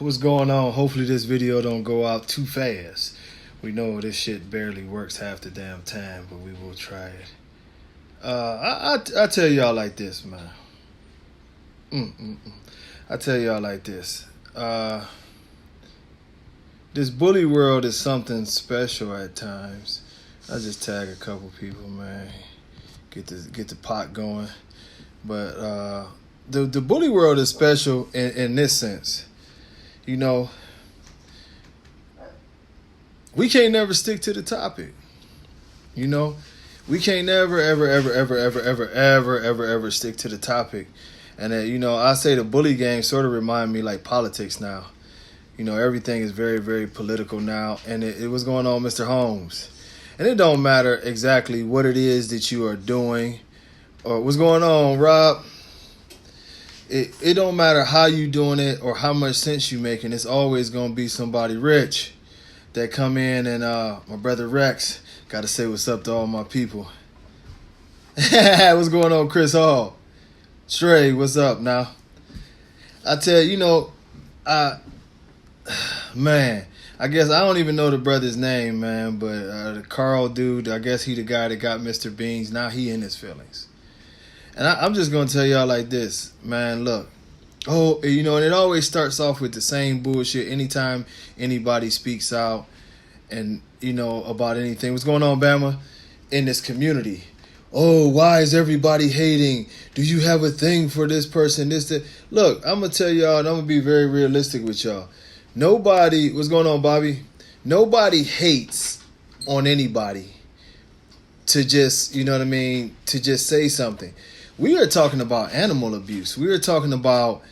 What's going on? Hopefully this video don't go out too fast. We know this shit barely works half the damn time, but we will try it. I tell y'all like this, man. I tell y'all like this. This bully world is something special at times. I just tag a couple people, man. Get the pot going. But the bully world is special in this sense. You know, we can't never stick to the topic. You know, we can't never ever stick to the topic. And you know, I say the bully game sort of remind me like politics now. You know, everything is very, very political now. And it was going on, Mr. Holmes. And it don't matter exactly what it is that you are doing or what's going on, Rob. It don't matter how you doing it or how much sense you making. It's always going to be somebody rich that come in. And my brother Rex, got to say what's up to all my people. What's going on, Chris Hall? Trey, what's up now? I tell you, you know, man, I guess I don't even know the brother's name, man, but the Carl dude, I guess he the guy that got Mr. Beans. Now he in his feelings. And I'm just going to tell y'all like this, man, look. Oh, you know, and it always starts off with the same bullshit anytime anybody speaks out and, you know, about anything. What's going on, Bama? In this community. Oh, why is everybody hating? Do you have a thing for this person? That. Look, I'm going to tell y'all, and I'm going to be very realistic with y'all. Nobody, what's going on, Bobby? Nobody hates on anybody to just, you know what I mean, to just say something. We are talking about animal abuse. We are talking about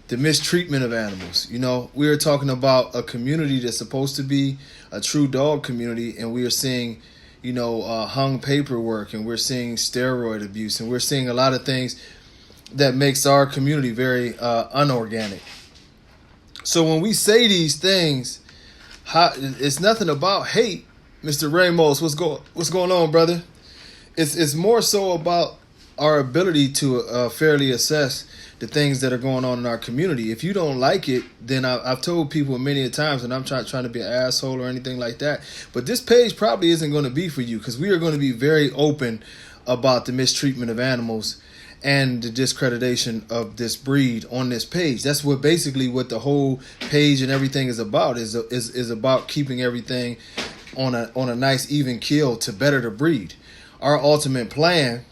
the mistreatment of animals. You know, we are talking about a community that's supposed to be a true dog community, and we are seeing, you know, hung paperwork, and we're seeing steroid abuse, and we're seeing a lot of things that makes our community very unorganic. So when we say these things, it's nothing about hate, Mr. Ramos. What's going on, brother? It's more so about our ability to fairly assess the things that are going on in our community. If you don't like it, then I've told people many times, and I'm trying to be an asshole or anything like that, but this page probably isn't going to be for you, because we are going to be very open about the mistreatment of animals and the discreditation of this breed on this page. That's what basically what the whole page and everything is about, is about keeping everything on a nice even keel to better the breed. Our ultimate plan,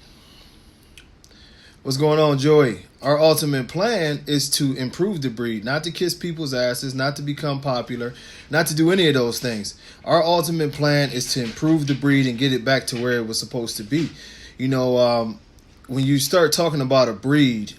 what's going on, Joey? Our ultimate plan is to improve the breed, not to kiss people's asses, not to become popular, not to do any of those things. Our ultimate plan is to improve the breed and get it back to where it was supposed to be. You know, when you start talking about a breed,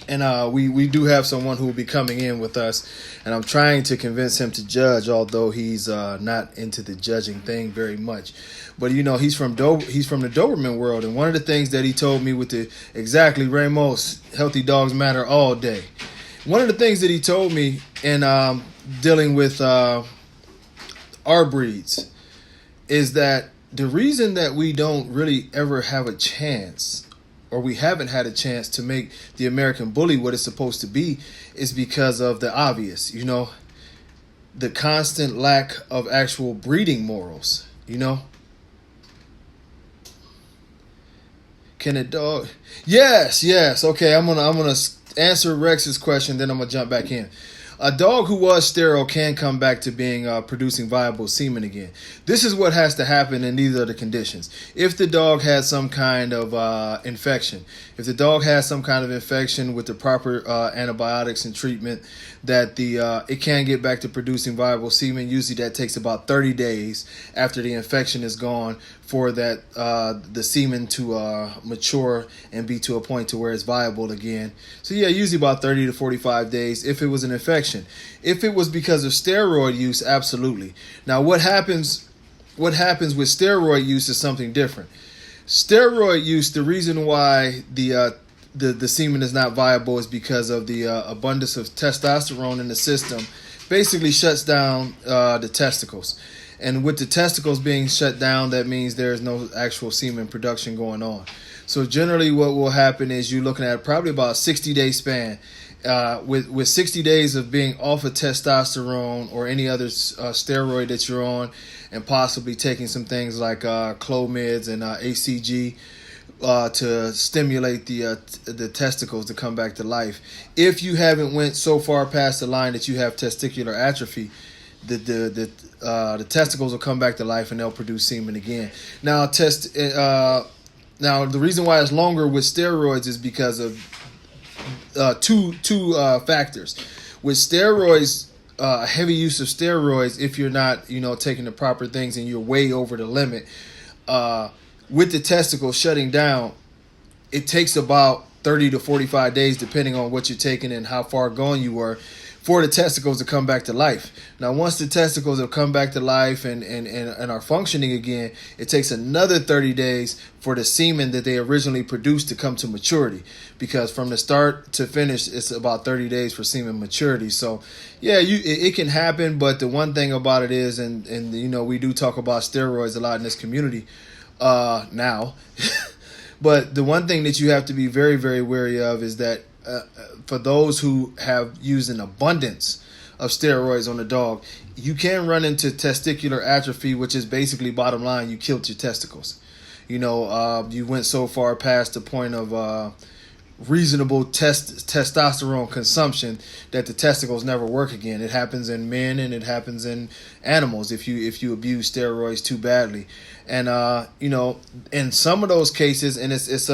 and we do have someone who will be coming in with us, and I'm trying to convince him to judge, although he's not into the judging thing very much. But you know, he's from the Doberman world, and one of the things that he told me with the exactly Ramos, healthy dogs matter all day. One of the things that he told me in dealing with our breeds is that the reason that we don't really ever have a chance, or we haven't had a chance to make the American bully what it's supposed to be, is because of the obvious, you know, the constant lack of actual breeding morals, you know. Can a dog? Yes. Okay, I'm gonna answer Rex's question, then I'm gonna jump back in. A dog who was sterile can come back to being producing viable semen again. This is what has to happen, and these are the conditions. If the dog has some kind of infection, if the dog has some kind of infection with the proper antibiotics and treatment, that it can get back to producing viable semen. Usually that takes about 30 days after the infection is gone for that the semen to mature and be to a point to where it's viable again. So yeah, usually about 30 to 45 days if it was an infection. If it was because of steroid use, absolutely. Now what happens with steroid use is something different. Steroid use, the reason why the semen is not viable is because of the abundance of testosterone in the system basically shuts down the testicles. And with the testicles being shut down, that means there is no actual semen production going on. So generally what will happen is you're looking at probably about a 60-day span. with 60 days of being off of testosterone or any other steroid that you're on, and possibly taking some things like Clomids and ACG to stimulate the testicles to come back to life. If you haven't went so far past the line that you have testicular atrophy, the testicles will come back to life and they'll produce semen again. Now, now the reason why it's longer with steroids is because of two factors. With steroids, heavy use of steroids, if you're not taking the proper things and you're way over the limit, with the testicles shutting down, it takes about 30 to 45 days, depending on what you're taking and how far gone you were, for the testicles to come back to life. Now, once the testicles have come back to life and are functioning again, it takes another 30 days for the semen that they originally produced to come to maturity. Because from the start to finish, it's about 30 days for semen maturity. So, yeah, it can happen. But the one thing about it is, and we do talk about steroids a lot in this community now. But the one thing that you have to be very, very wary of is that for those who have used an abundance of steroids on the dog, you can run into testicular atrophy, which is basically, bottom line, you killed your testicles. You went so far past the point of reasonable testosterone consumption that the testicles never work again. It happens in men and it happens in animals if you abuse steroids too badly. And in some of those cases, and it's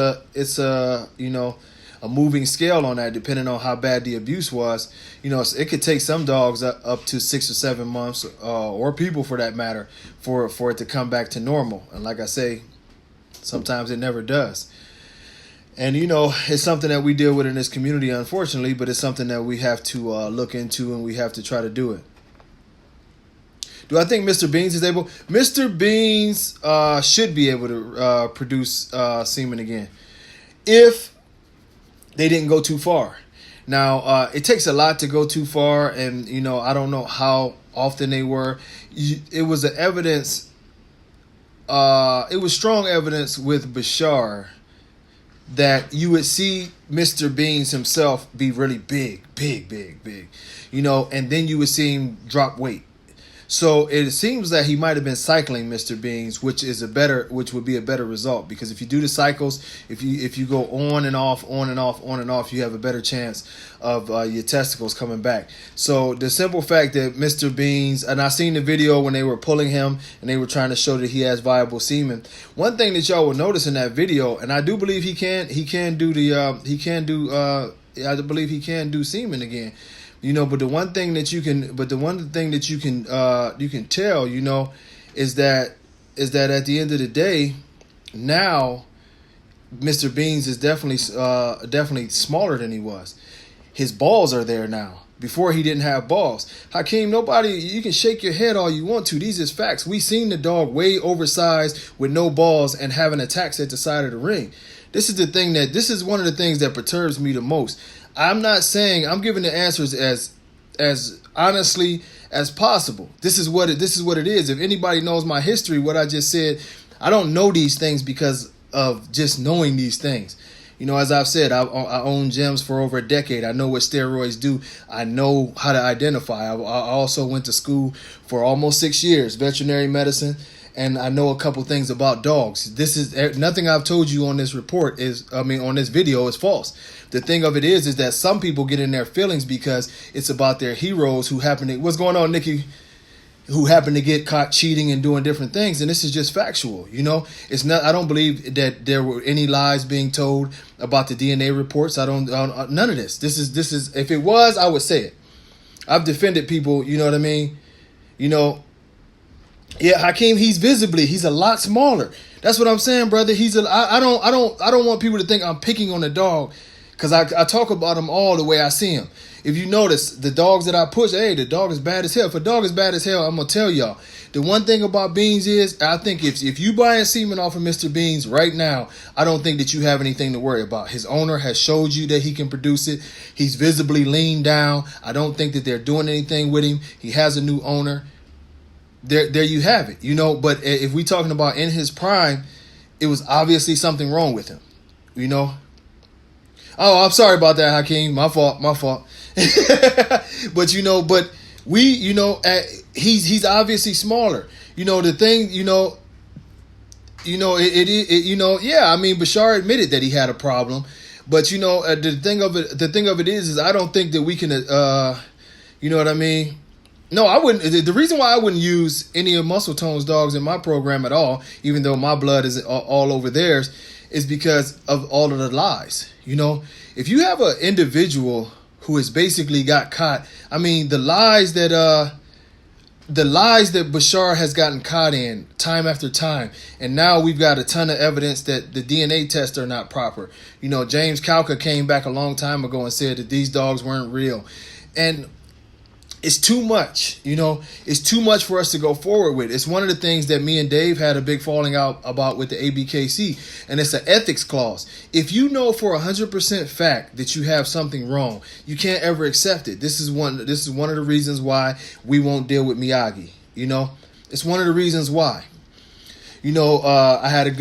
a moving scale on that, depending on how bad the abuse was. It could take some dogs up to 6 or 7 months, or people for that matter, for it to come back to normal. And like I say, sometimes it never does. And it's something that we deal with in this community, unfortunately, but it's something that we have to look into, and we have to try to do it. Do I think Mr. Beans is able? Mr. Beans should be able to produce semen again if they didn't go too far. Now, it takes a lot to go too far, and I don't know how often they were. It was the evidence. It was strong evidence with Bashar that you would see Mr. Beans himself be really big, and then you would see him drop weight. So it seems that he might have been cycling Mr. Beans, which would be a better result, because if you do the cycles, if you go on and off, you have a better chance of your testicles coming back. So the simple fact that Mr. Beans, and I seen the video when they were pulling him and they were trying to show that he has viable semen. One thing that y'all will notice in that video, and I do believe he can do semen again. But the one thing that you can tell, is that at the end of the day, now Mr. Beans is definitely smaller than he was. His balls are there now. Before, he didn't have balls. Hakeem, you can shake your head all you want to. These is facts. We seen the dog way oversized with no balls and having attacks at the side of the ring. This is one of the things that perturbs me the most. I'm not saying, I'm giving the answers as honestly as possible. This is what it is. If anybody knows my history, what I just said, I don't know these things because of just knowing these things. As I've said, I own gyms for over a decade. I know what steroids do. I know how to identify. I also went to school for almost 6 years, veterinary medicine, and I know a couple things about dogs. This is nothing I've told you on this on this video is false. The thing of it is that some people get in their feelings because it's about their heroes who happen to, what's going on, Nikki? Who happen to get caught cheating and doing different things, and this is just factual. It's not. I don't believe that there were any lies being told about the DNA reports. I don't none of this. This is. If it was, I would say it. I've defended people. You know what I mean? Yeah, Hakeem. He's a lot smaller. That's what I'm saying, brother. I don't want people to think I'm picking on the dog, because I talk about them all the way I see them. If you notice, the dogs that I push, the dog is bad as hell. If a dog is bad as hell, I'm going to tell y'all. The one thing about Beans is, I think if you buying semen off of Mr. Beans right now, I don't think that you have anything to worry about. His owner has showed you that he can produce it. He's visibly leaned down. I don't think that they're doing anything with him. He has a new owner. There you have it. But if we're talking about in his prime, it was obviously something wrong with him. Oh, I'm sorry about that, Hakeem. My fault. But but we, he's obviously smaller. The thing, yeah. I mean, Bashar admitted that he had a problem, but the thing of it is I don't think that we can, you know what I mean. No, I wouldn't. The reason why I wouldn't use any of Muscle Tone's dogs in my program at all, even though my blood is all over theirs, is because of all of the lies. If you have an individual who has basically got caught, I mean, the lies that Bashar has gotten caught in time after time, and now we've got a ton of evidence that the DNA tests are not proper. James Kalka came back a long time ago and said that these dogs weren't real, and it's too much. It's too much for us to go forward with. It's one of the things that me and Dave had a big falling out about with the ABKC, and it's an ethics clause. If you know for 100% fact that you have something wrong, you can't ever accept it. This is one of the reasons why we won't deal with Miyagi. It's one of the reasons why. I had a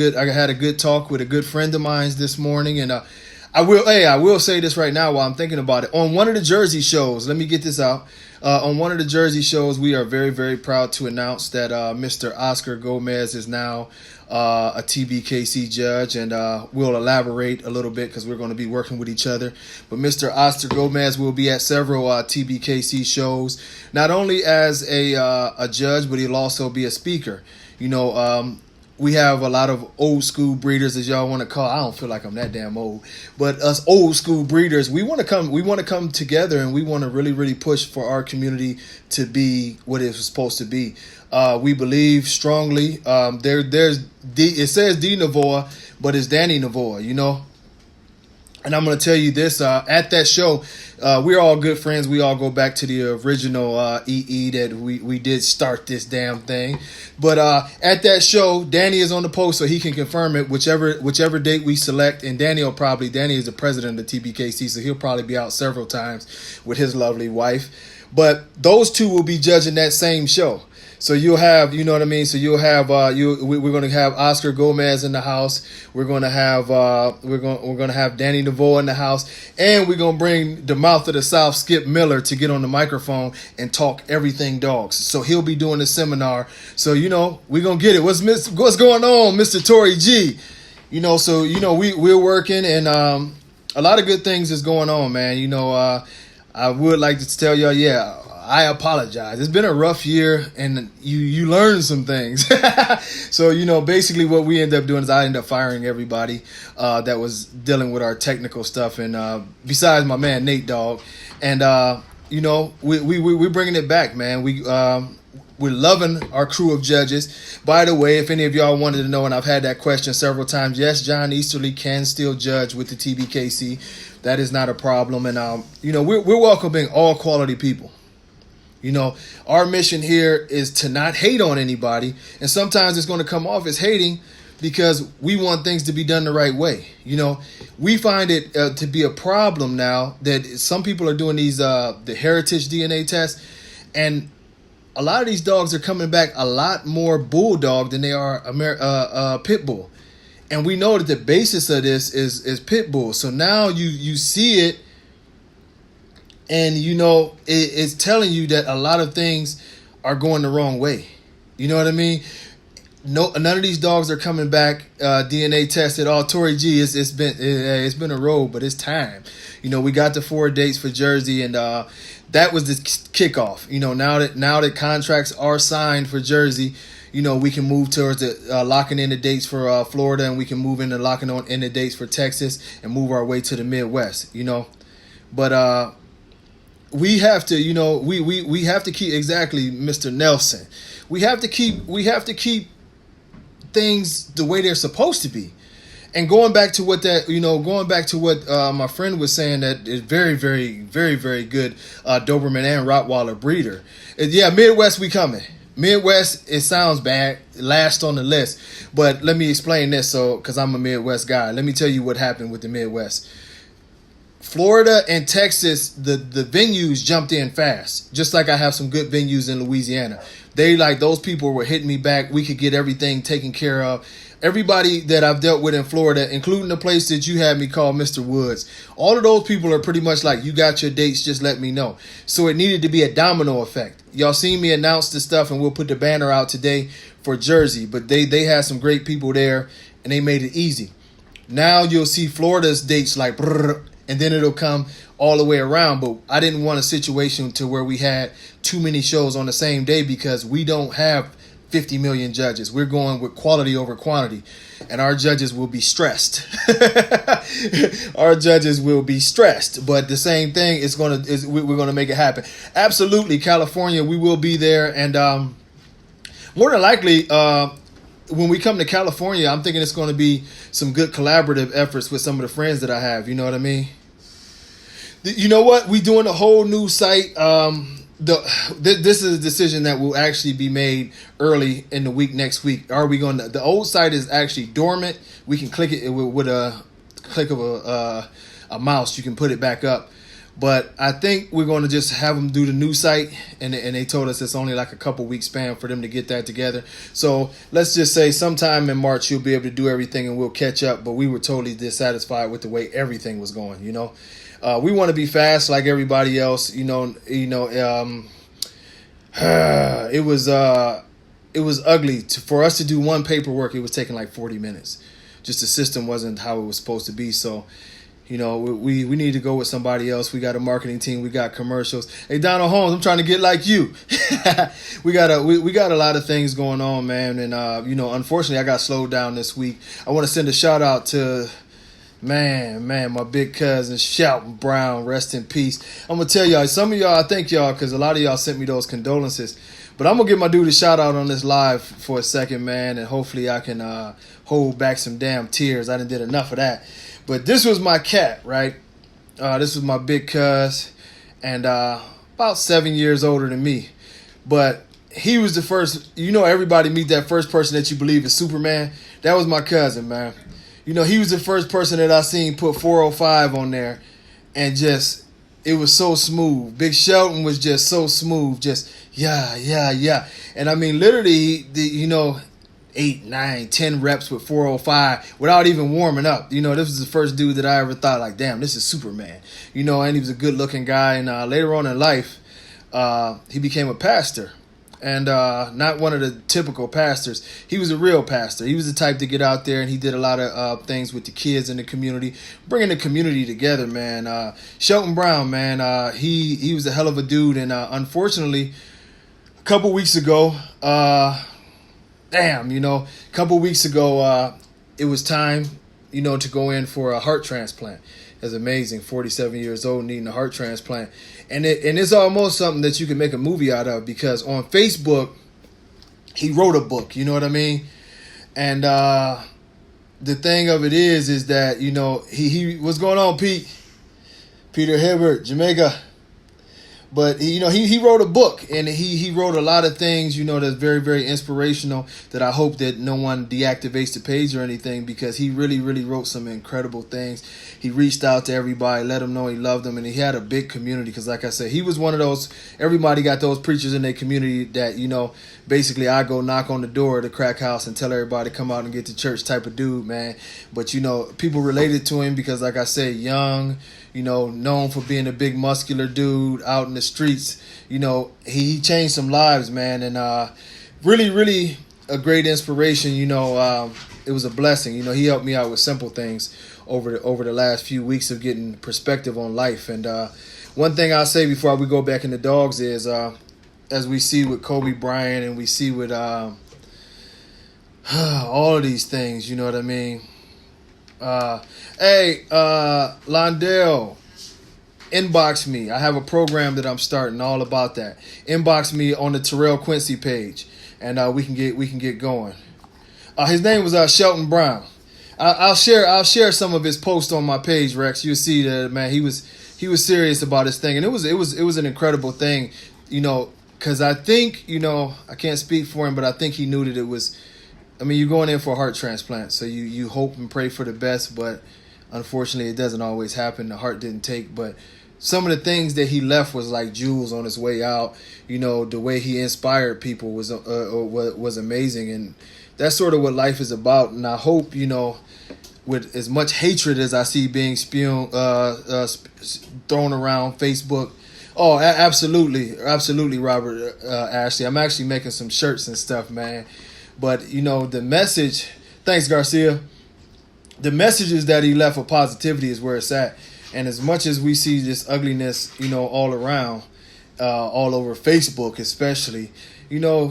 good talk with a good friend of mine this morning, and I will say this right now while I'm thinking about it. On one of the Jersey shows, let me get this out. On one of the Jersey shows, we are very, very proud to announce that Mr. Oscar Gomez is now a TBKC judge, and we'll elaborate a little bit because we're going to be working with each other. But Mr. Oscar Gomez will be at several TBKC shows, not only as a judge, but he'll also be a speaker. We have a lot of old school breeders, as y'all want to call. I don't feel like I'm that damn old, but us old school breeders, we want to come together, and we want to really, really push for our community to be what it was supposed to be. We believe strongly. It says D Navoa, but it's Danny Navoa, And I'm going to tell you this, at that show, we're all good friends. We all go back to the original EE that we did start this damn thing. But at that show, Danny is on the post, so he can confirm it, whichever date we select. And Danny is the president of the TBKC, so he'll probably be out several times with his lovely wife. But those two will be judging that same show. So you'll have, you know what I mean. So you'll have, we're going to have Oscar Gomez in the house. We're going to have, we're going to have Danny Navoa in the house, and we're going to bring the mouth of the South, Skip Miller, to get on the microphone and talk everything dogs. So he'll be doing the seminar. So we're going to get it. What's going on, Mr. Tory G? We're working, and a lot of good things is going on, man. I would like to tell y'all, yeah, I apologize. It's been a rough year, and you learn some things. So, basically what we end up doing is I end up firing everybody that was dealing with our technical stuff, and besides my man Nate Dogg. And, we're bringing it back, man. We're loving our crew of judges. By the way, if any of y'all wanted to know, and I've had that question several times, yes, John Easterly can still judge with the TBKC. That is not a problem. And, we're welcoming all quality people. Our mission here is to not hate on anybody. And sometimes it's going to come off as hating because we want things to be done the right way. We find it to be a problem now that some people are doing these the heritage DNA tests, and a lot of these dogs are coming back a lot more bulldog than they are pitbull. And we know that the basis of this is pitbull. So now you see it. And, it's telling you that a lot of things are going the wrong way. You know what I mean? No, none of these dogs are coming back DNA tested. Oh, Tory G, it's been a road, but it's time. We got the 4 dates for Jersey, and that was the kickoff. Now that contracts are signed for Jersey, we can move towards the locking in the dates for Florida, and we can move into locking in the dates for Texas and move our way to the Midwest. But we have to, we have to keep, exactly, Mr. Nelson. We have to keep things the way they're supposed to be. And going back to what my friend was saying, that is very, very, very, very good Doberman and Rottweiler breeder. Yeah, Midwest, we coming. Midwest, it sounds bad, last on the list. But let me explain this, because I'm a Midwest guy. Let me tell you what happened with the Midwest. Florida and Texas, the venues jumped in fast. Just like I have some good venues in Louisiana. Those people were hitting me back. We could get everything taken care of. everybody that I've dealt with in Florida, including the place that you had me call Mr. Woods, all of those people are pretty much like, you got your dates, just let me know. So it needed to be a domino effect. Y'all seen me announce this stuff, and we'll put the banner out today for Jersey. But they had some great people there, and they made it easy. Now you'll see Florida's dates like, brrr, and then it'll come all the way around. But I didn't want a situation to where we had too many shows on the same day, because we don't have 50 million judges. We're going with quality over quantity, and our judges will be stressed. Our judges will be stressed, but the same thing we're gonna make it happen. Absolutely, California, we will be there, and more than likely, when we come to California, I'm thinking it's going to be some good collaborative efforts with some of the friends that I have. You know what I mean? You know what? We doing a whole new site. This is a decision that will actually be made early in the week next week. Are we going to? The old site is actually dormant. We can click it with a click of a mouse. You can put it back up. But I think we're going to just have them do the new site, and they told us it's only like a couple weeks span for them to get that together. So let's just say sometime in March you'll be able to do everything, and we'll catch up. But we were totally dissatisfied with the way everything was going. You know, we want to be fast like everybody else. It was ugly for us to do one paperwork. It was taking like 40 minutes. Just the system wasn't how it was supposed to be. So, you know, we need to go with somebody else. We got a marketing team. We got commercials. Hey, Donald Holmes, I'm trying to get like you. we got a lot of things going on, man. And, unfortunately, I got slowed down this week. I want to send a shout out to, my big cousin, Shelton Brown. Rest in peace. I'm going to tell y'all, some of y'all, I thank y'all, because a lot of y'all sent me those condolences. But I'm going to give my dude a shout out on this live for a second, man. And hopefully I can hold back some damn tears. I done did enough of that. But this was my cat, right? This was my big cuz, and about 7 years older than me. But he was the first, everybody meet that first person that you believe is Superman. That was my cousin, man. He was the first person that I seen put 405 on there, and just, it was so smooth. Big Shelton was just so smooth, just, yeah. And I mean, literally, 8, 9, 10 reps with 405 without even warming up. This was the first dude that I ever thought, like, damn, this is Superman. And he was a good-looking guy. And later on in life, he became a pastor. And not one of the typical pastors. He was a real pastor. He was the type to get out there, and he did a lot of things with the kids in the community, bringing the community together, man. Shelton Brown, man, he was a hell of a dude. And unfortunately, a couple weeks ago, a couple weeks ago, it was time, to go in for a heart transplant. It's amazing. 47 years old, needing a heart transplant. And it's almost something that you can make a movie out of, because on Facebook, he wrote a book, you know what I mean? And the thing of it is that, he what's going on, Pete? Peter Hibbert, Jamaica. But he wrote a book, and he wrote a lot of things, that's very, very inspirational, that I hope that no one deactivates the page or anything, because he really, really wrote some incredible things. He reached out to everybody, let them know he loved them, and he had a big community, because like I said, he was one of those, everybody got those preachers in their community that, basically I go knock on the door of the crack house and tell everybody to come out and get to church type of dude, man. But, people related to him because, like I said, young, known for being a big muscular dude out in the streets. He changed some lives, man, and really, really a great inspiration. It was a blessing. He helped me out with simple things over the last few weeks of getting perspective on life. And one thing I'll say before we go back in the dogs is, as we see with Kobe Bryant, and we see with all of these things, you know what I mean? Londell, inbox me. I have a program that I'm starting all about that. Inbox me on the Terrell Quincy page, and we can get going. His name was Shelton Brown. I'll share some of his posts on my page, Rex. You'll see that, man. He was serious about his thing, and it was an incredible thing, because I think, I can't speak for him, but I think he knew that it was. I mean, you're going in for a heart transplant, so you hope and pray for the best, but unfortunately it doesn't always happen. The heart didn't take, but some of the things that he left was like jewels on his way out. The way he inspired people was amazing, and that's sort of what life is about. And I hope, with as much hatred as I see being thrown around Facebook. Oh, absolutely, Robert Ashley. I'm actually making some shirts and stuff, man. But the message. Thanks, Garcia. The messages that he left of positivity is where it's at. And as much as we see this ugliness, all around, all over Facebook, especially,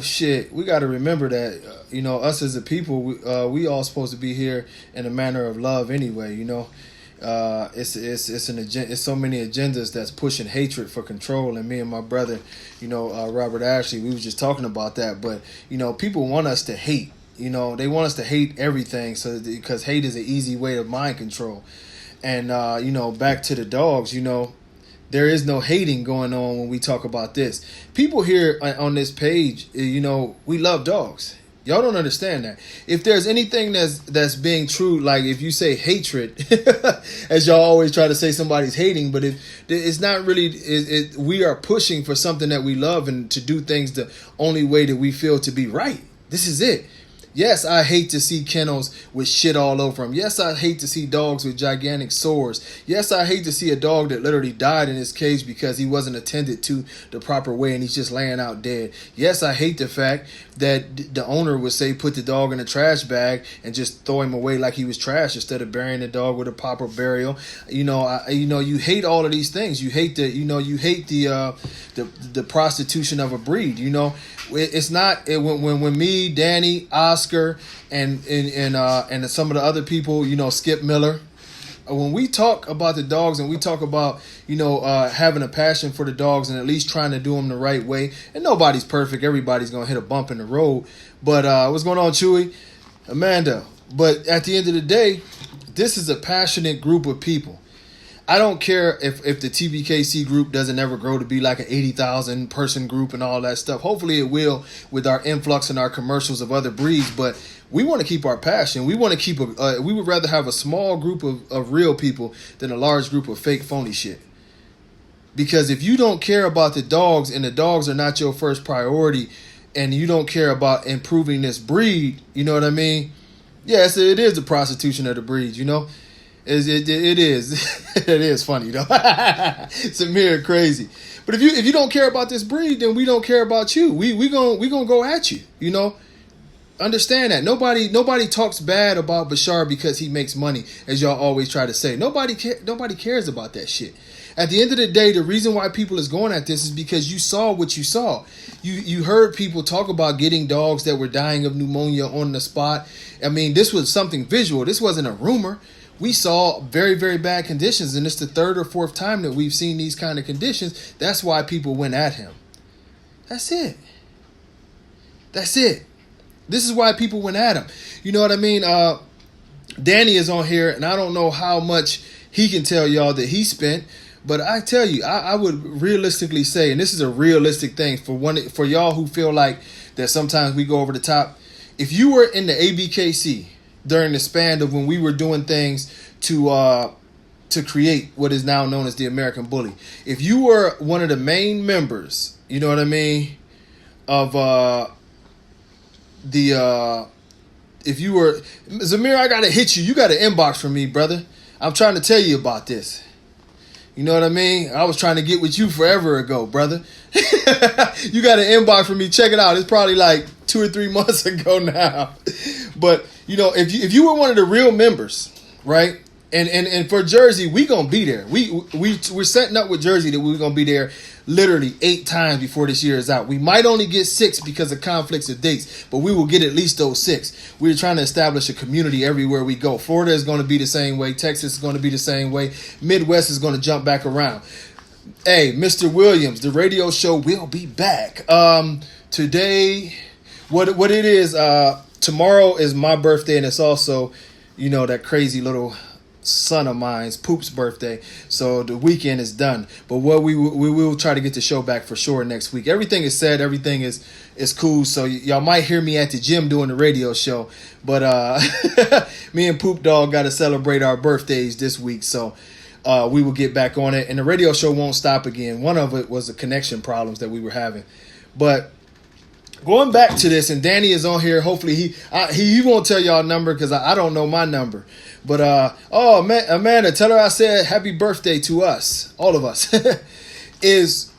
shit, we got to remember that, us as a people, we all supposed to be here in a manner of love anyway, It's so many agendas that's pushing hatred for control. And me and my brother, Robert Ashley, we was just talking about that. But, people want us to hate. They want us to hate everything because hate is an easy way of mind control. And, back to the dogs, there is no hating going on when we talk about this. People here on this page, we love dogs. Y'all don't understand that. If there's anything that's being true, like if you say hatred, as y'all always try to say somebody's hating, but it's not really, we are pushing for something that we love and to do things the only way that we feel to be right. This is it. Yes, I hate to see kennels with shit all over them. Yes, I hate to see dogs with gigantic sores. Yes, I hate to see a dog that literally died in his cage because he wasn't attended to the proper way and he's just laying out dead. Yes, I hate the fact that the owner would say put the dog in a trash bag and just throw him away like he was trash instead of burying the dog with a proper burial. You hate all of these things. You hate the prostitution of a breed. It's not when me, Danny, Oscar, and some of the other people, Skip Miller, when we talk about the dogs and we talk about having a passion for the dogs and at least trying to do them the right way, and nobody's perfect, everybody's gonna hit a bump in the road. But what's going on, Chewy, Amanda? But at the end of the day, this is a passionate group of people. I don't care if the TBKC group doesn't ever grow to be like an 80,000 person group and all that stuff. Hopefully it will with our influx and our commercials of other breeds. But we want to keep our passion. We want to keep we would rather have a small group of real people than a large group of fake phony shit. Because if you don't care about the dogs and the dogs are not your first priority and you don't care about improving this breed, you know what I mean? Yes, it is the prostitution of the breeds, It is. It is funny though. Samir crazy. But if you don't care about this breed, then we don't care about you. We gonna go at you. Understand that. Nobody talks bad about Bashar because he makes money, as y'all always try to say. Nobody cares about that shit. At the end of the day, the reason why people is going at this is because you saw what you saw. You heard people talk about getting dogs that were dying of pneumonia on the spot. I mean, this was something visual. This wasn't a rumor. We saw very, very bad conditions, and it's the third or fourth time that we've seen these kind of conditions. That's why people went at him. That's it. This is why people went at him. You know what I mean? Danny is on here, and I don't know how much he can tell y'all that he spent, but I tell you, I would realistically say, and this is a realistic thing for y'all who feel like that sometimes we go over the top. If you were in the ABKC during the span of when we were doing things to create what is now known as the American Bully, if you were one of the main members, you know what I mean, of if you were Zamir, I gotta hit you. You got an inbox from me, brother. I'm trying to tell you about this. You know what I mean? I was trying to get with you forever ago, brother. You got an inbox from me. Check it out. It's probably like 2 or 3 months ago now. But if you were one of the real members, right? And for Jersey, we gonna be there. We're setting up with Jersey that we're gonna be there literally 8 times before this year is out. We might only get 6 because of conflicts of dates, but we will get at least those 6. We're trying to establish a community everywhere we go. Florida is going to be the same way. Texas is going to be the same way. Midwest is going to jump back around. Hey, Mr. Williams, the radio show will be back. Today, what it is, tomorrow is my birthday, and it's also, that crazy little son of mine's Poop's birthday. So the weekend is done. But we will try to get the show back for sure next week. Everything is said. Everything is cool. So y'all might hear me at the gym doing the radio show. But me and Poop Dog got to celebrate our birthdays this week. So we will get back on it. And the radio show won't stop again. One of it was the connection problems that we were having. But going back to this, and Danny is on here. Hopefully he won't tell y'all number because I don't know my number. But oh man, Amanda, tell her I said happy birthday to us, all of us. Is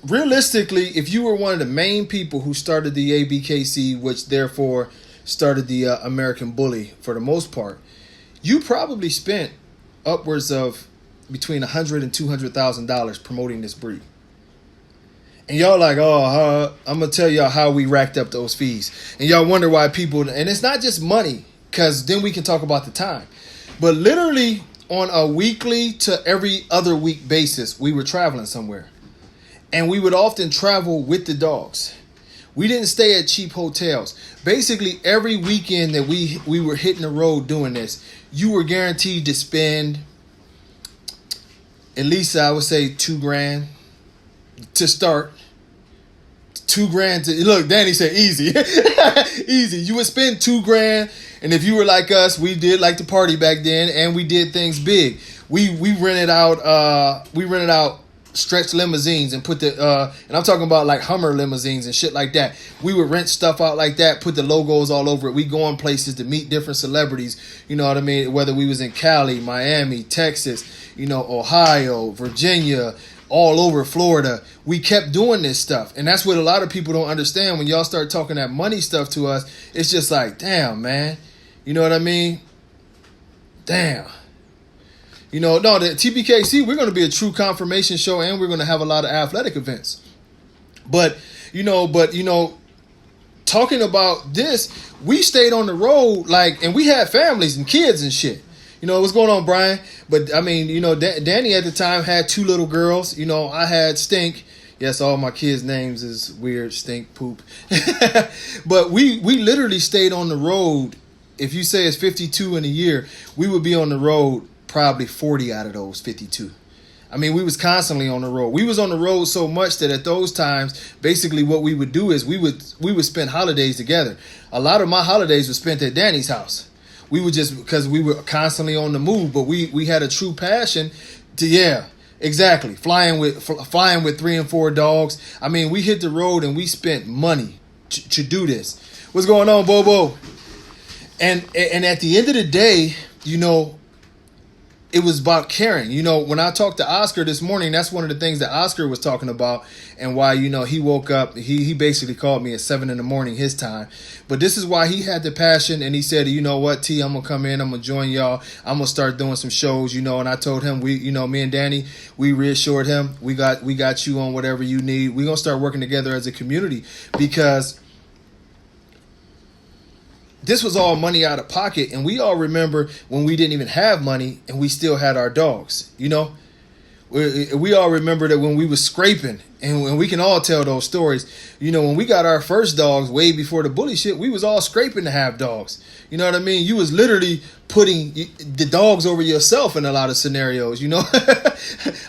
realistically, if you were one of the main people who started the ABKC, which therefore started the American Bully for the most part, you probably spent upwards of between $100,000 and $200,000 promoting this breed. And y'all like, oh, I'm going to tell y'all how we racked up those fees. And y'all wonder why people, and it's not just money, because then we can talk about the time. But literally on a weekly to every other week basis, we were traveling somewhere. And we would often travel with the dogs. We didn't stay at cheap hotels. Basically, every weekend that we were hitting the road doing this, you were guaranteed to spend at least, I would say, $2,000 to start. $2,000 to look. Danny said easy, easy. You would spend $2,000, and if you were like us, we did like to party back then, and we did things big. We rented out stretch limousines and put the and I'm talking about like Hummer limousines and shit like that. We would rent stuff out like that, put the logos all over it. We go on places to meet different celebrities, you know what I mean? Whether we was in Cali, Miami, Texas, you know, Ohio, Virginia, all over Florida. We kept doing this stuff. And that's what a lot of people don't understand. When y'all start talking that money stuff to us, it's just like, damn, man. You know what I mean? Damn. You know, no, the TBKC, we're going to be a true confirmation show, and we're going to have a lot of athletic events. But talking about this, we stayed on the road, like, and we had families and kids and shit. You know, what's going on, Brian? But, I mean, you know, Danny at the time had 2 little girls. You know, I had Stink. Yes, all my kids' names is weird, Stink, Poop. But we literally stayed on the road. If you say it's 52 in a year, we would be on the road probably 40 out of those 52. I mean, we was constantly on the road. We was on the road so much that at those times, basically what we would do is we would spend holidays together. A lot of my holidays were spent at Danny's house. We would just, because we were constantly on the move, but we had a true passion to, yeah, exactly, flying with 3 and 4 dogs. I mean, we hit the road and we spent money to do this. What's going on, Bobo? And at the end of the day, you know, it was about caring. You know, when I talked to Oscar this morning, that's one of the things that Oscar was talking about, and why, you know, he woke up, he basically called me at 7 a.m. his time. But this is why he had the passion, and he said, you know what, T, I'm going to come in, I'm going to join y'all, I'm going to start doing some shows, you know. And I told him, me and Danny, we reassured him, we got you on whatever you need. We're going to start working together as a community, because this was all money out of pocket, and we all remember when we didn't even have money and we still had our dogs, you know? We all remember that when we was scraping, and we can all tell those stories. You know, when we got our first dogs way before the bully shit, we was all scraping to have dogs. You know what I mean? You was literally putting the dogs over yourself in a lot of scenarios, you know?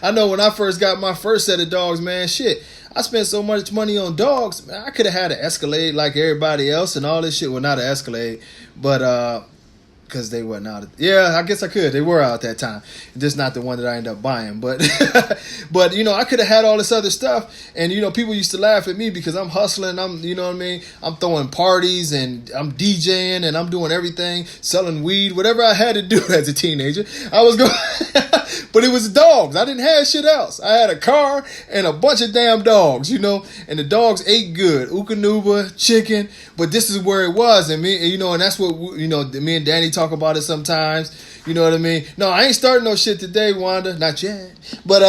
I know when I first got my first set of dogs, man, shit, I spent so much money on dogs, man, I could have had an Escalade like everybody else and all this shit. Well, not an Escalade, but because they were not. Yeah, I guess I could. They were out at that time. Just not the one that I ended up buying. But, but you know, I could have had all this other stuff. And, you know, people used to laugh at me because I'm hustling. You know what I mean? I'm throwing parties and I'm DJing and I'm doing everything, selling weed, whatever I had to do as a teenager. I was going, but it was dogs. I didn't have shit else. I had a car and a bunch of damn dogs, you know, and the dogs ate good. Ukanuba, chicken. But this is where it was. And me, you know, and that's what, you know, me and Danny talk about it sometimes. You know what I mean? No, I ain't starting no shit today, Wanda. Not yet. But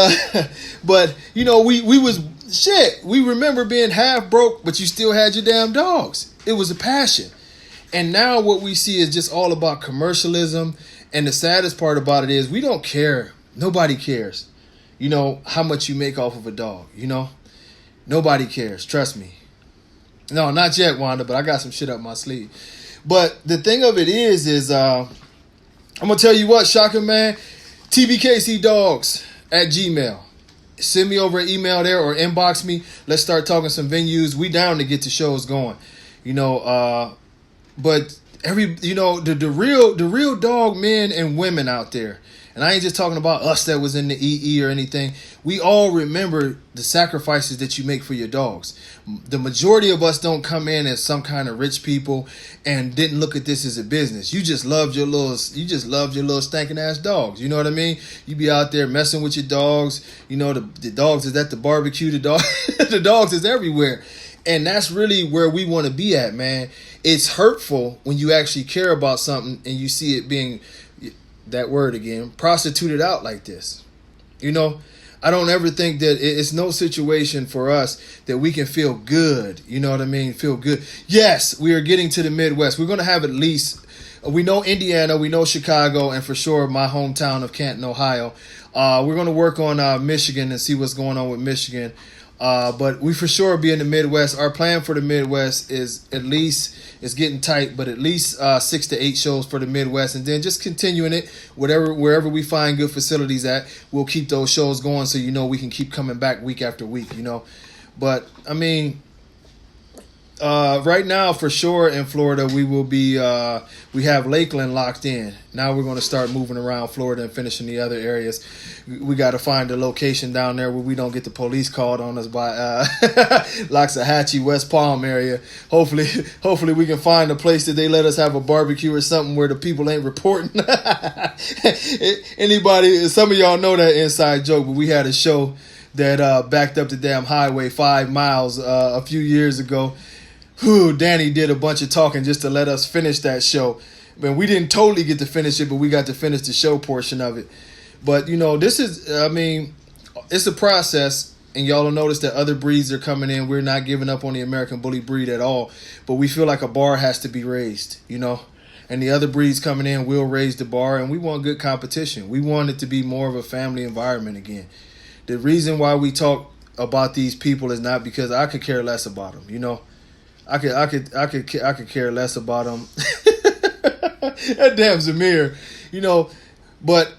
you know, we was shit. We remember being half broke, but you still had your damn dogs. It was a passion. And now what we see is just all about commercialism. And the saddest part about it is we don't care. Nobody cares. You know, how much you make off of a dog, you know? Nobody cares. Trust me. No, not yet, Wanda, but I got some shit up my sleeve. But the thing of it is I'm going to tell you what, Shaka, man, tbkcdogs@gmail. Send me over an email there or inbox me. Let's start talking some venues. We down to get the shows going, you know. But the real dog men and women out there, And I ain't just talking about us that was in the EE or anything. We all remember the sacrifices that you make for your dogs. The majority of us don't come in as some kind of rich people and didn't look at this as a business. You just loved your little stinking ass dogs. You know what I mean? You be out there messing with your dogs. You know, the dogs is at the barbecue. The dogs is everywhere. And that's really where we want to be at, man. It's hurtful when you actually care about something and you see it being, that word again, prostituted out like this. You know, I don't ever think that it's no situation for us that we can feel good. You know what I mean? Feel good. Yes, we are getting to the Midwest. We're going to have at least, we know Indiana, we know Chicago, and for sure my hometown of Canton, Ohio. We're going to work on Michigan and see what's going on with Michigan. But we for sure be in the Midwest. Our plan for the Midwest is it's getting tight, but at least 6 to 8 shows for the Midwest, and then just continuing it wherever we find good facilities at, we'll keep those shows going so we can keep coming back week after week, But I mean, right now for sure in Florida we will be we have Lakeland locked in. Now we're going to start moving around Florida and finishing the other areas. We got to find a location down there where we don't get the police called on us by Loxahatchee, West Palm area. Hopefully we can find a place that they let us have a barbecue or something where the people ain't reporting. Some of y'all know that inside joke, but we had a show that backed up the damn highway 5 miles a few years ago. Danny did a bunch of talking just to let us finish that show. Man, we didn't totally get to finish it, but we got to finish the show portion of it. But, this is, it's a process, and y'all will notice that other breeds are coming in. We're not giving up on the American Bully breed at all, but we feel like a bar has to be raised, and the other breeds coming in will raise the bar, and we want good competition. We want it to be more of a family environment again. The reason why we talk about these people is not because I could care less about them, I could care less about them. That damn Zamir, but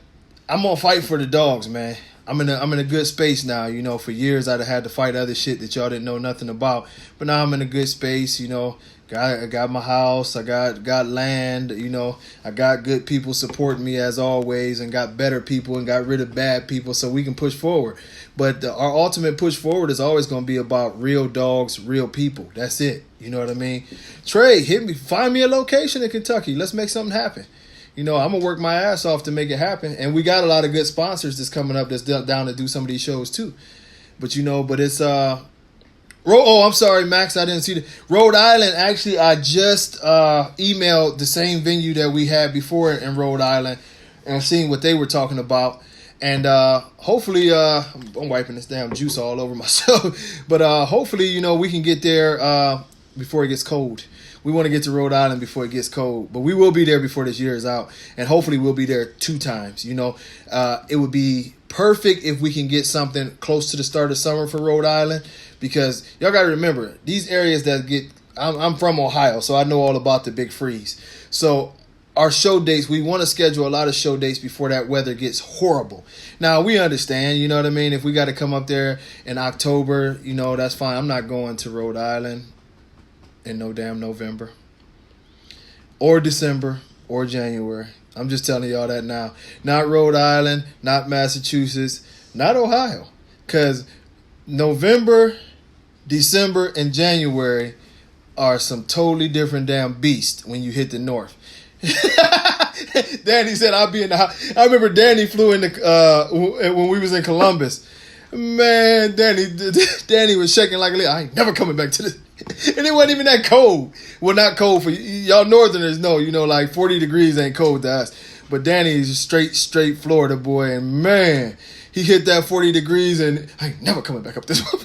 I'm gonna fight for the dogs, man. I'm in a good space now. For years I'd have had to fight other shit that y'all didn't know nothing about, but now I'm in a good space. I got my house, I got land. I got good people supporting me as always, and got better people and got rid of bad people, so we can push forward. But our ultimate push forward is always going to be about real dogs, real people. That's it. You know what I mean? Trey, hit me. Find me a location in Kentucky. Let's make something happen. I'm going to work my ass off to make it happen. And we got a lot of good sponsors that's coming up that's down to do some of these shows too. But, but it's... Oh, I'm sorry, Max. I didn't see the Rhode Island. Actually, I just emailed the same venue that we had before in Rhode Island and seeing what they were talking about. And hopefully, I'm wiping this damn juice all over myself. But hopefully, we can get there before it gets cold. We want to get to Rhode Island before it gets cold. But we will be there before this year is out. And hopefully we'll be there 2 times. It would be perfect if we can get something close to the start of summer for Rhode Island. Because y'all got to remember, these areas that I'm from Ohio, so I know all about the big freeze. So our show dates, we want to schedule a lot of show dates before that weather gets horrible. Now, we understand, you know what I mean? If we got to come up there in October, that's fine. I'm not going to Rhode Island in no damn November or December or January. I'm just telling y'all that now. Not Rhode Island, not Massachusetts, not Ohio. Because November, December, and January are some totally different damn beasts when you hit the north. Danny said I'll be in the house. I remember Danny flew in when we was in Columbus. Man, Danny was shaking like a little. I ain't never coming back to this. And it wasn't even that cold. Well, not cold for y'all Northerners. No, like 40 degrees ain't cold to us. But Danny is a straight Florida boy, and man, he hit that 40 degrees, and I ain't never coming back up this one.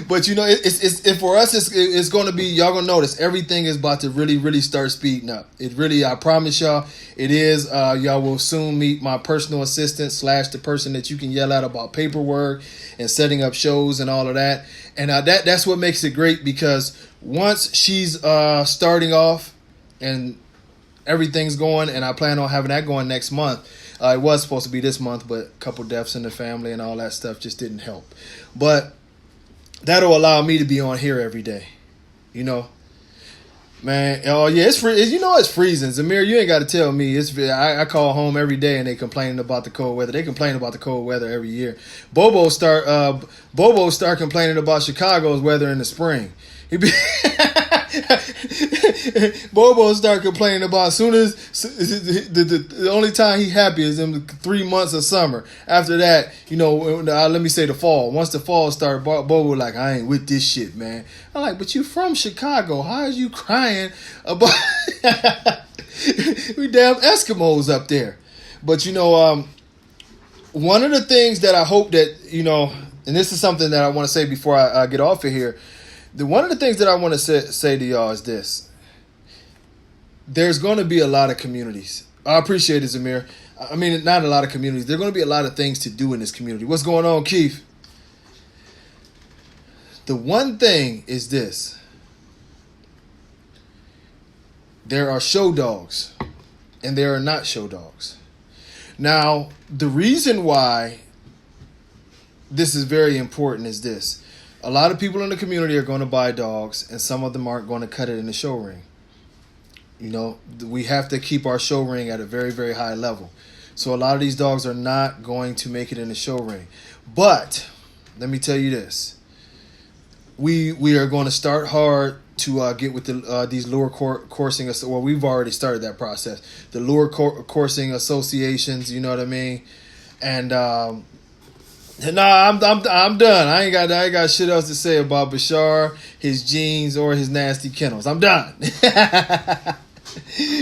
But it's for us. It's going to be, y'all gonna notice everything is about to really, really start speeding up. It really, I promise y'all, it is. Y'all will soon meet my personal assistant / the person that you can yell at about paperwork and setting up shows and all of that. And that's what makes it great, because once she's starting off and everything's going, and I plan on having that going next month. It was supposed to be this month, but a couple deaths in the family and all that stuff just didn't help. But that'll allow me to be on here every day. Man, oh yeah, it's free. You know it's freezing. Zamir, you ain't got to tell me. I call home every day and they complaining about the cold weather. They complain about the cold weather every year. Bobo start complaining about Chicago's weather in the spring. He be Bobo start complaining about as soon as the only time he happy is in 3 months of summer. After that, let me say the fall. Once the fall started, Bobo like, I ain't with this shit, man. I'm like, but you from Chicago? How is you crying about we damn Eskimos up there? But one of the things that I hope that and this is something that I want to say before I get off of here. One of the things that I want to say to y'all is this. There's going to be a lot of communities. I appreciate it, Zamir. I mean, not a lot of communities. There are going to be a lot of things to do in this community. What's going on, Keith? The one thing is this. There are show dogs, and there are not show dogs. Now, the reason why this is very important is this. A lot of people in the community are going to buy dogs, and some of them aren't going to cut it in the show ring. We have to keep our show ring at a very, very high level. So a lot of these dogs are not going to make it in the show ring. But let me tell you this. We are going to start hard to get with these lure coursing. Well, we've already started that process. The lure coursing associations, you know what I mean? And I'm done. I ain't got shit else to say about Bashar, his genes, or his nasty kennels. I'm done.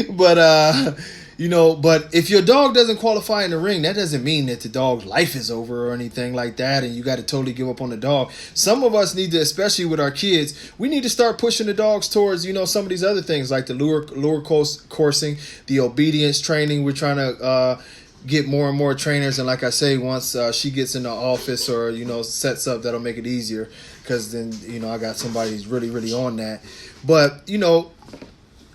But but if your dog doesn't qualify in the ring, that doesn't mean that the dog's life is over or anything like that, and you got to totally give up on the dog. Some of us need to, especially with our kids, we need to start pushing the dogs towards some of these other things like the lure coursing, the obedience training. We're trying to get more and more trainers, and like I say, once she gets in the office or sets up, that'll make it easier, because then I got somebody who's really, really on that. But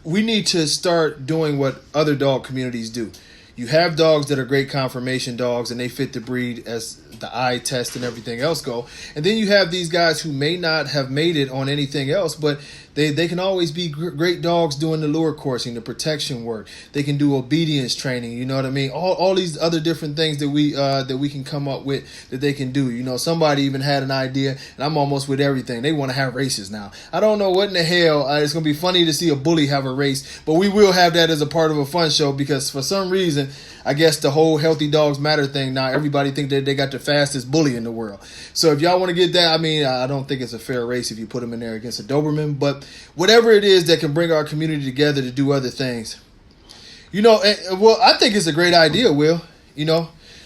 we need to start doing what other dog communities do. You have dogs that are great conformation dogs and they fit the breed as the eye test and everything else go. And then you have these guys who may not have made it on anything else, but they can always be great dogs doing the lure coursing, the protection work. They can do obedience training, you know what I mean? All these other different things that we can come up with that they can do. Somebody even had an idea, and I'm almost with everything. They want to have races now. I don't know what in the hell. It's going to be funny to see a bully have a race, but we will have that as a part of a fun show, because for some reason, I guess the whole Healthy Dogs Matter thing, now everybody think that they got the fastest bully in the world. So if y'all want to get that, I don't think it's a fair race if you put them in there against a Doberman, but whatever it is that can bring our community together to do other things. I think it's a great idea, Will.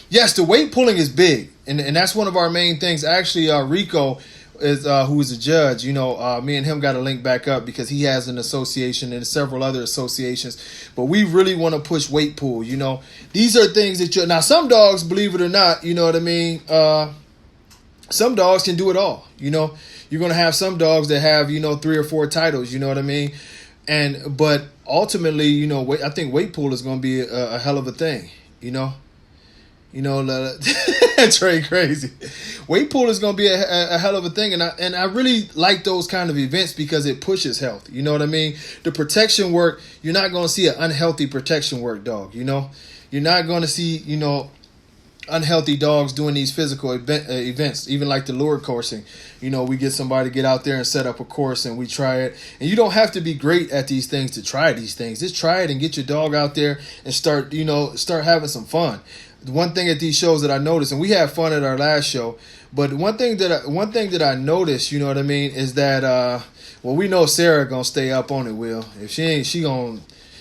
Yes, the weight pulling is big, and that's one of our main things. Actually, Rico is who is a judge. Me and him got to link back up because he has an association and several other associations. But we really want to push weight pull. These are things that now some dogs, believe it or not, you know what I mean. Some dogs can do it all. You're going to have some dogs that have 3 or 4 titles. You know what I mean. But ultimately, I think weight pull is going to be a hell of a thing. Trey crazy. Weight pull is going to be a hell of a thing, and I really like those kind of events because it pushes health. You know what I mean? The protection work, you're not going to see an unhealthy protection work dog. You're not going to see unhealthy dogs doing these physical events, even like the lure coursing. We get somebody to get out there and set up a course and we try it. And you don't have to be great at these things to try these things. Just try it and get your dog out there and start having some fun. One thing at these shows that I noticed, and we had fun at our last show, but one thing that I noticed, you know what I mean, is that we know Sarah gonna stay up on it, Will. If she ain't,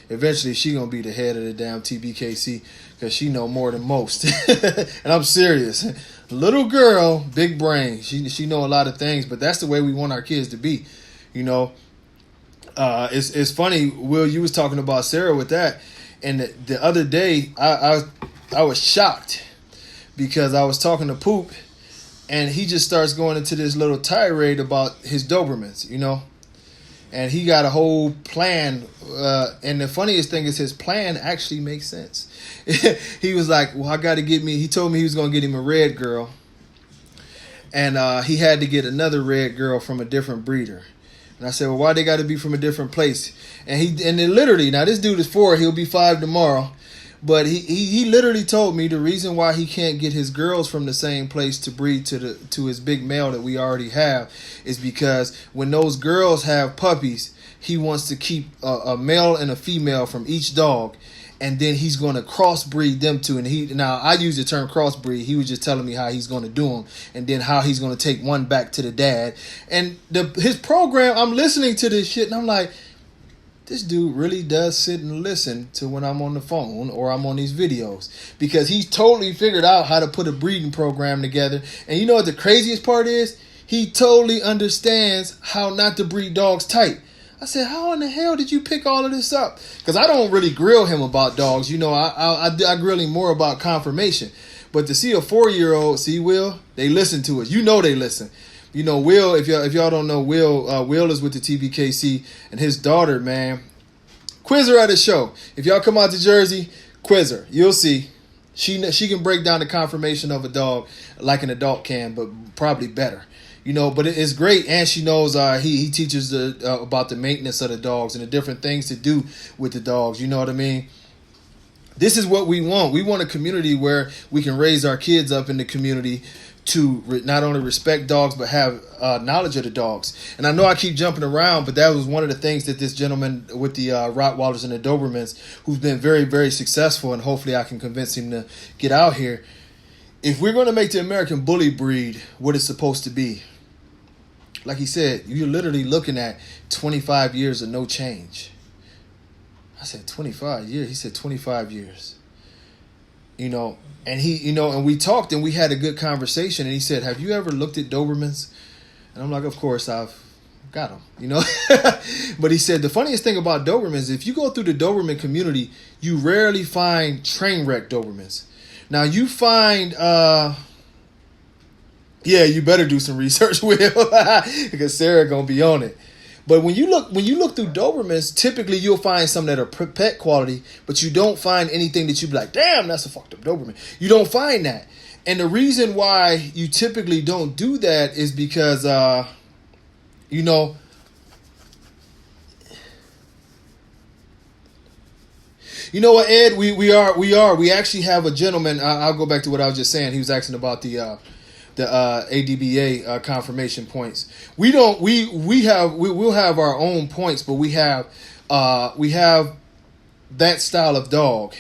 eventually she gonna be the head of the damn TBKC, because she know more than most. And I'm serious. Little girl, big brain. She know a lot of things, but that's the way we want our kids to be. It's funny, Will, you was talking about Sarah with that, and the other day I was shocked because I was talking to Poop, and he just starts going into this little tirade about his Dobermans, and he got a whole plan. And the funniest thing is his plan actually makes sense. He was like, well, he told me he was going to get him a red girl, and he had to get another red girl from a different breeder. And I said, well, why they got to be from a different place? And then literally, now this dude is 4, he'll be 5 tomorrow. But he literally told me the reason why he can't get his girls from the same place to breed to his big male that we already have is because when those girls have puppies, he wants to keep a male and a female from each dog, and then he's going to crossbreed them two. And now I use the term crossbreed. He was just telling me how he's going to do them, and then how he's going to take one back to the dad. And his program, I'm listening to this shit, and I'm like, this dude really does sit and listen to when I'm on the phone or I'm on these videos, because he's totally figured out how to put a breeding program together. And you know what the craziest part is? He totally understands how not to breed dogs tight. I said, how in the hell did you pick all of this up? Because I don't really grill him about dogs. You know, I grill him more about conformation. But to see a 4-year-old, see, Will, they listen to us. You know they listen. You know, Will, if y'all don't know, Will is with the TBKC, and his daughter, man, quiz her at a show. If y'all come out to Jersey, quiz her. You'll see. She can break down the conformation of a dog like an adult can, but probably better. You know, but it's great, and she knows he teaches about the maintenance of the dogs and the different things to do with the dogs. You know what I mean? This is what we want. We want a community where we can raise our kids up in the community to not only respect dogs, but have knowledge of the dogs. And I know I keep jumping around, but that was one of the things that this gentleman with the Rottweilers and the Dobermans, who's been very, very successful, and hopefully I can convince him to get out here. If we're going to make the American Bully breed what it's supposed to be, like he said, you're literally looking at 25 years of no change. I said 25 years. He said 25 years. You know, and and we talked and we had a good conversation. And he said, have you ever looked at Dobermans? And I'm like, of course, I've got them, you know. But he said, the funniest thing about Dobermans, if you go through the Doberman community, you rarely find train wreck Dobermans. Now you find, yeah, you better do some research, Will, because Sarah gonna be on it. But when you look through Dobermans, typically you'll find some that are pet quality, but you don't find anything that you'd be like, damn, that's a fucked up Doberman. You don't find that. And the reason why you typically don't do that is because, you know what, Ed, we actually have a gentleman. I'll go back to what I was just saying. He was asking about the ADBA confirmation points. We'll have our own points, but we have that style of dog,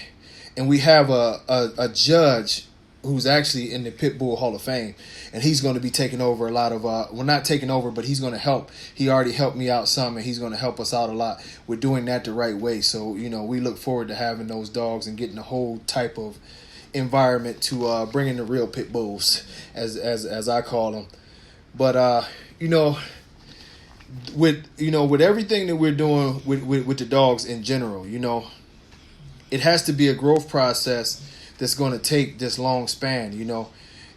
and we have a judge who's actually in the Pitbull Hall of Fame, and he's going to be taking over a lot of well, not taking over, but he's going to help. He already helped me out some, and he's going to help us out a lot with doing that the right way. So, you know, we look forward to having those dogs and getting the whole type of environment to bring in the real pit bulls, as I call them. But you know, with everything that we're doing with the dogs in general, you know, it has to be a growth process that's going to take this long span, you know.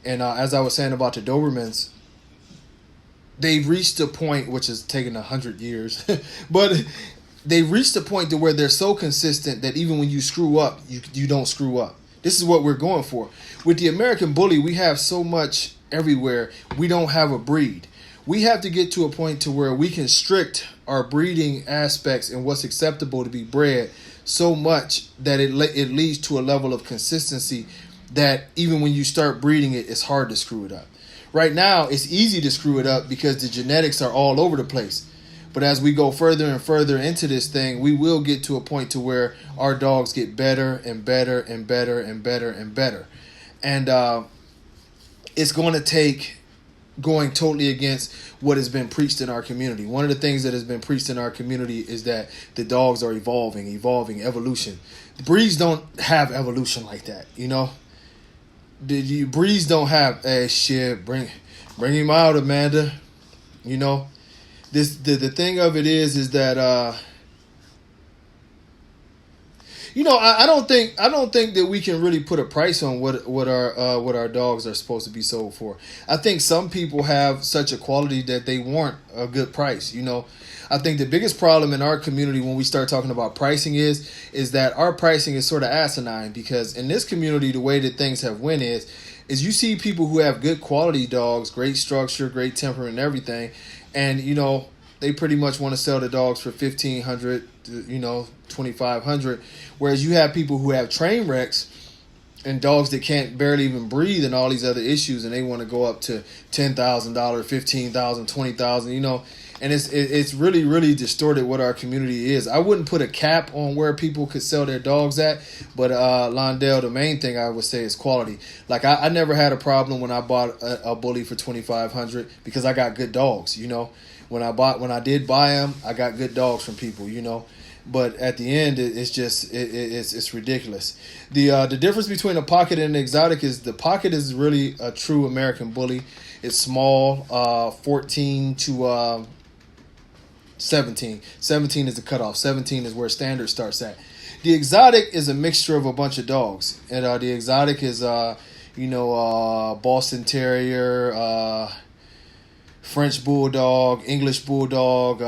And as I was saying about the Dobermans, they've reached a point which has taken 100 years, but they've reached a point to where they're so consistent that even when you screw up, you don't screw up. This is what we're going for. With the American Bully, we have so much everywhere. We don't have a breed. We have to get to a point to where we can strict our breeding aspects and what's acceptable to be bred so much that it leads to a level of consistency that even when you start breeding it, it's hard to screw it up. Right now, it's easy to screw it up because the genetics are all over the place. But as we go further and further into this thing, we will get to a point to where our dogs get better and better and better and better and better. And it's going to take going totally against what has been preached in our community. One of the things that has been preached in our community is that the dogs are evolving, evolution. The breeds don't have evolution like that, you know. The breeds don't have, hey, shit, bring him out, Amanda, you know. The thing of it is that you know, I don't think that we can really put a price on what our dogs are supposed to be sold for. I think some people have such a quality that they want a good price. You know, I think the biggest problem in our community when we start talking about pricing is that our pricing is sort of asinine, because in this community the way that things have went is you see people who have good quality dogs, great structure, great temperament and everything, and you know, they pretty much want to sell the dogs for $1,500, $2,500. Whereas you have people who have train wrecks and dogs that can't barely even breathe and all these other issues, and they want to go up to $10,000, $15,000, $20,000, and it's really, really distorted what our community is. I wouldn't put a cap on where people could sell their dogs at, but Londell, the main thing I would say is quality. Like I never had a problem when I bought a bully for $2,500 because I got good dogs. When I did buy them, I got good dogs from people. But at the end, it's ridiculous. The difference between a pocket and an exotic is the pocket is really a true American bully. It's small, 14 to 17. 17 is the cutoff. 17 is where standard starts at. The exotic is a mixture of a bunch of dogs, and the exotic is Boston Terrier, French Bulldog, English Bulldog,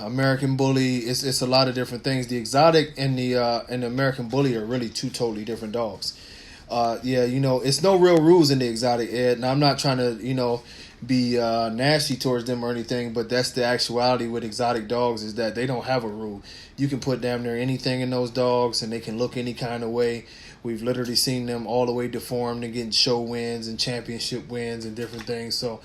American Bully. It's a lot of different things. The exotic and the American Bully are really two totally different dogs. It's no real rules in the exotic, Ed. And I'm not trying to, be nasty towards them or anything, but that's the actuality with exotic dogs is that they don't have a rule. You can put damn near anything in those dogs and they can look any kind of way. We've literally seen them all the way deformed and getting show wins and championship wins and different things. So,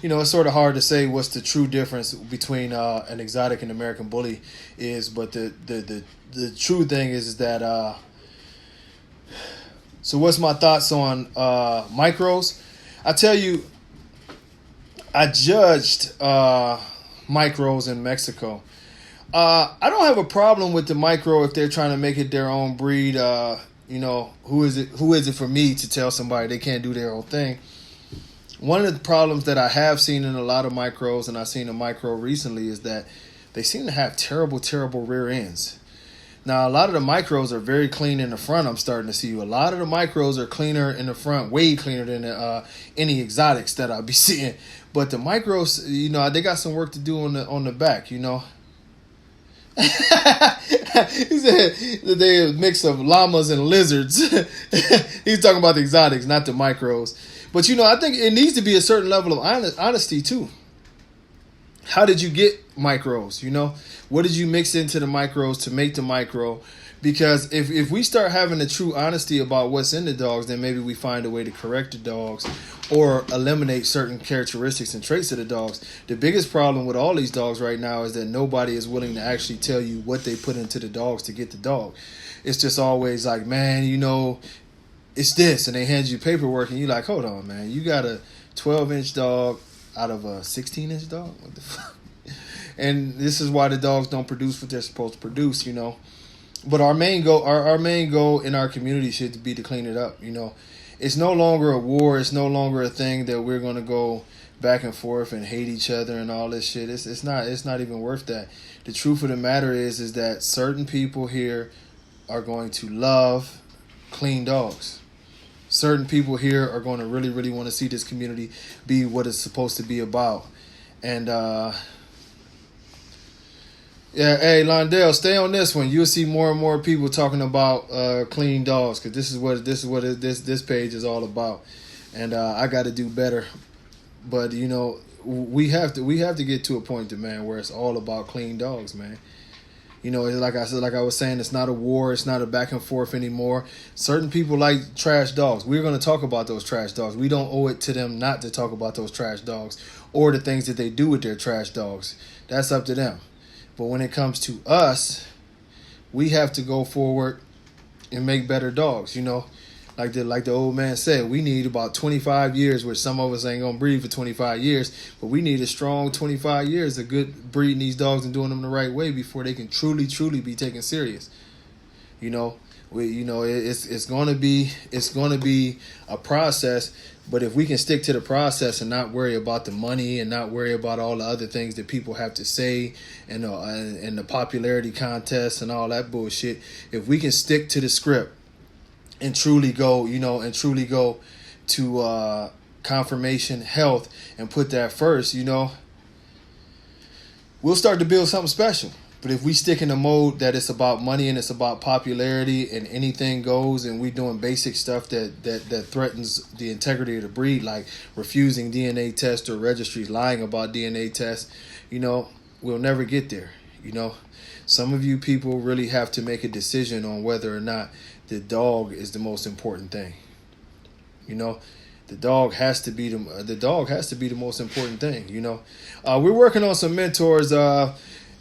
it's sort of hard to say what's the true difference between an exotic and American Bully is. But the true thing is that. So what's my thoughts on micros? I tell you, I judged micros in Mexico. I don't have a problem with the micro if they're trying to make it their own breed. Who is it for me to tell somebody they can't do their own thing? One of the problems that I have seen in a lot of micros, and I've seen a micro recently, is that they seem to have terrible, terrible rear ends. Now, a lot of the micros are very clean in the front. I'm starting to see a lot of the micros are cleaner in the front, way cleaner than any exotics that I'll be seeing. But the micros, they got some work to do on the back, He said that they a mix of llamas and lizards. He's talking about the exotics, not the micros. But, I think it needs to be a certain level of honesty, too. How did you get micros? What did you mix into the micros to make the micro? Because if we start having a true honesty about what's in the dogs, then maybe we find a way to correct the dogs or eliminate certain characteristics and traits of the dogs. The biggest problem with all these dogs right now is that nobody is willing to actually tell you what they put into the dogs to get the dog. It's just always like, man, it's this, and they hand you paperwork, and you're like, hold on, man, you got a 12-inch dog out of a 16-inch dog? What the fuck? And this is why the dogs don't produce what they're supposed to produce, But our main goal in our community should be to clean it up, It's no longer a war. It's no longer a thing that we're going to go back and forth and hate each other and all this shit. It's not even worth that. The truth of the matter is that certain people here are going to love clean dogs. Certain people here are going to really, really want to see this community be what it's supposed to be about. And hey, Londell, stay on this one. You'll see more and more people talking about clean dogs, because this is what this page is all about. And I got to do better. But we have to get to a point, man, where it's all about clean dogs, man. Like I was saying, it's not a war. It's not a back and forth anymore. Certain people like trash dogs. We're going to talk about those trash dogs. We don't owe it to them not to talk about those trash dogs or the things that they do with their trash dogs. That's up to them. But when it comes to us, we have to go forward and make better dogs. Like the old man said, we need about 25 years, which some of us ain't going to breed for 25 years, but we need a strong 25 years of good breeding these dogs and doing them the right way before they can truly, truly be taken serious. It's going to be a process, but if we can stick to the process and not worry about the money and not worry about all the other things that people have to say and the popularity contests and all that bullshit, if we can stick to the script and truly go to confirmation health and put that first, we'll start to build something special. But if we stick in the mode that it's about money and it's about popularity and anything goes, and we doing basic stuff that threatens the integrity of the breed, like refusing DNA tests or registries, lying about DNA tests, we'll never get there. Some of you people really have to make a decision on whether or not the dog is the most important thing. The dog has to be the most important thing. We're working on some mentors.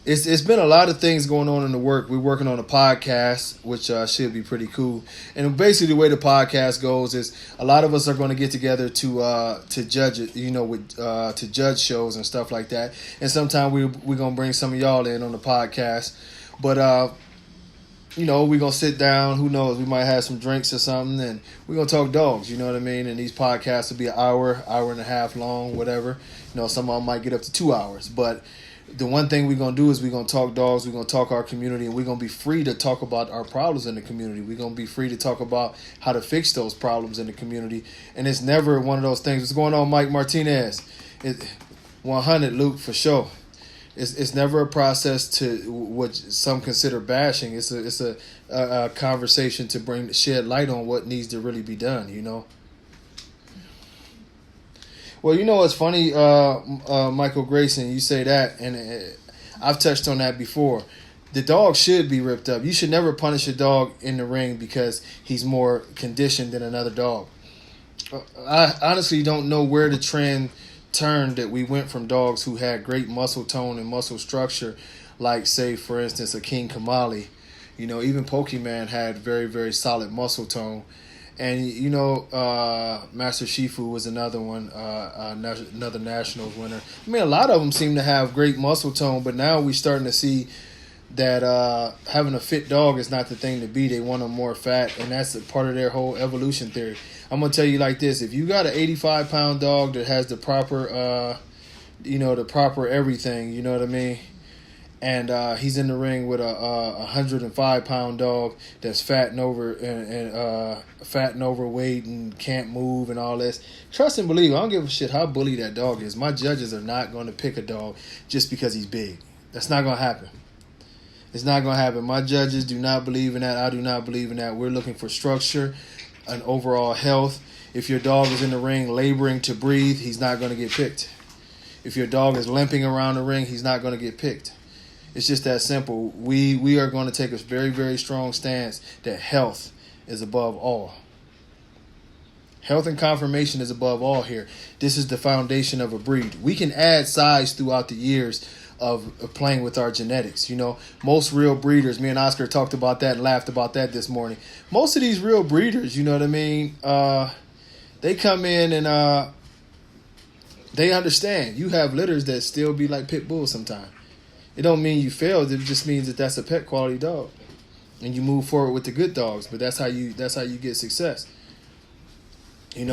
It's been a lot of things going on in the work. We're working on a podcast, which should be pretty cool. And basically, the way the podcast goes is a lot of us are going to get together to judge it, to judge shows and stuff like that. And sometime we're going to bring some of y'all in on the podcast. But we're going to sit down. Who knows? We might have some drinks or something, and we're going to talk dogs, you know what I mean? And these podcasts will be an hour and a half long, whatever. Some of them might get up to 2 hours. But the one thing we're going to do is we're going to talk dogs, we're going to talk our community, and we're going to be free to talk about our problems in the community. We're going to be free to talk about how to fix those problems in the community. And it's never one of those things. What's going on, Mike Martinez? 100, Luke, for sure. It's never a process to what some consider bashing. It's a conversation to shed light on what needs to really be done, Well, it's funny, Michael Grayson, you say that, and I've touched on that before. The dog should be ripped up. You should never punish a dog in the ring because he's more conditioned than another dog. I honestly don't know where the trend turned that we went from dogs who had great muscle tone and muscle structure, like, say, for instance, a King Kamali. Even Pokemon had very, very solid muscle tone. And, Master Shifu was another one, another Nationals winner. I mean, a lot of them seem to have great muscle tone, but now we're starting to see that having a fit dog is not the thing to be. They want them more fat, and that's a part of their whole evolution theory. I'm going to tell you like this. If you got an 85-pound dog that has the proper, the proper everything, you know what I mean? And he's in the ring with a 105-pound dog that's fat and overweight and can't move and all this. Trust and believe, I don't give a shit how bully that dog is. My judges are not going to pick a dog just because he's big. That's not going to happen. It's not going to happen. My judges do not believe in that. I do not believe in that. We're looking for structure and overall health. If your dog is in the ring laboring to breathe, he's not going to get picked. If your dog is limping around the ring, he's not going to get picked. It's just that simple. We are going to take a very, very strong stance that health is above all. Health and conformation is above all here. This is the foundation of a breed. We can add size throughout the years of playing with our genetics. Most real breeders, me and Oscar talked about that and laughed about that this morning. Most of these real breeders, you know what I mean, they come in and they understand. You have litters that still be like pitbulls sometimes. It don't mean you failed. It just means that that's a pet quality dog, and you move forward with the good dogs. But that's how you get success. Hey,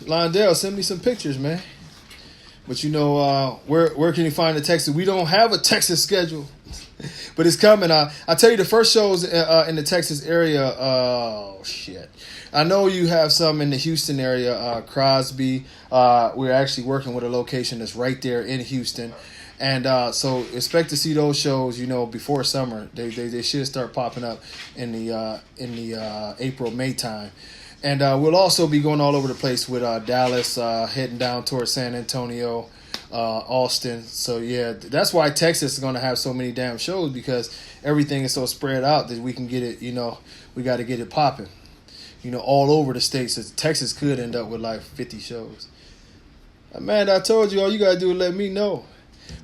Londell, send me some pictures, man. But where can you find the Texas? We don't have a Texas schedule, but it's coming. I tell you, the first shows in the Texas area. Oh shit. I know you have some in the Houston area, Crosby. We're actually working with a location that's right there in Houston. And so expect to see those shows, before summer. They should start popping up in the April, May time. And we'll also be going all over the place with Dallas, heading down towards San Antonio, Austin. So, yeah, that's why Texas is going to have so many damn shows, because everything is so spread out that we can get it, we got to get it popping. All over the states. Texas could end up with like 50 shows. Man, I told you, all you got to do is let me know.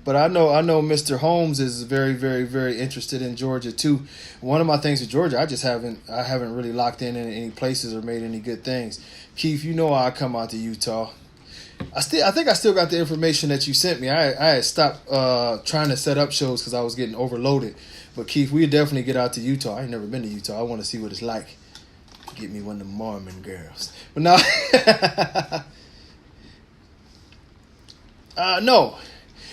But I know Mr. Holmes is very, very, very interested in Georgia too. One of my things with Georgia, I haven't really locked in any places or made any good things. Keith, I come out to Utah. I think I still got the information that you sent me. I had stopped trying to set up shows because I was getting overloaded. But Keith, we'll definitely get out to Utah. I ain't never been to Utah. I want to see what it's like. Get me one of the Mormon girls. But no. No.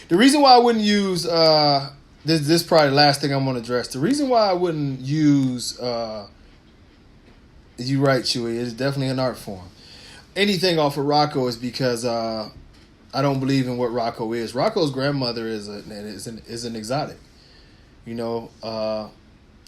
The reason why I wouldn't use this is probably the last thing I'm going to address. The reason why I wouldn't use you right, Chewy, it's definitely an art form. Anything off of Rocco is because I don't believe in what Rocco is. Rocco's grandmother is an exotic.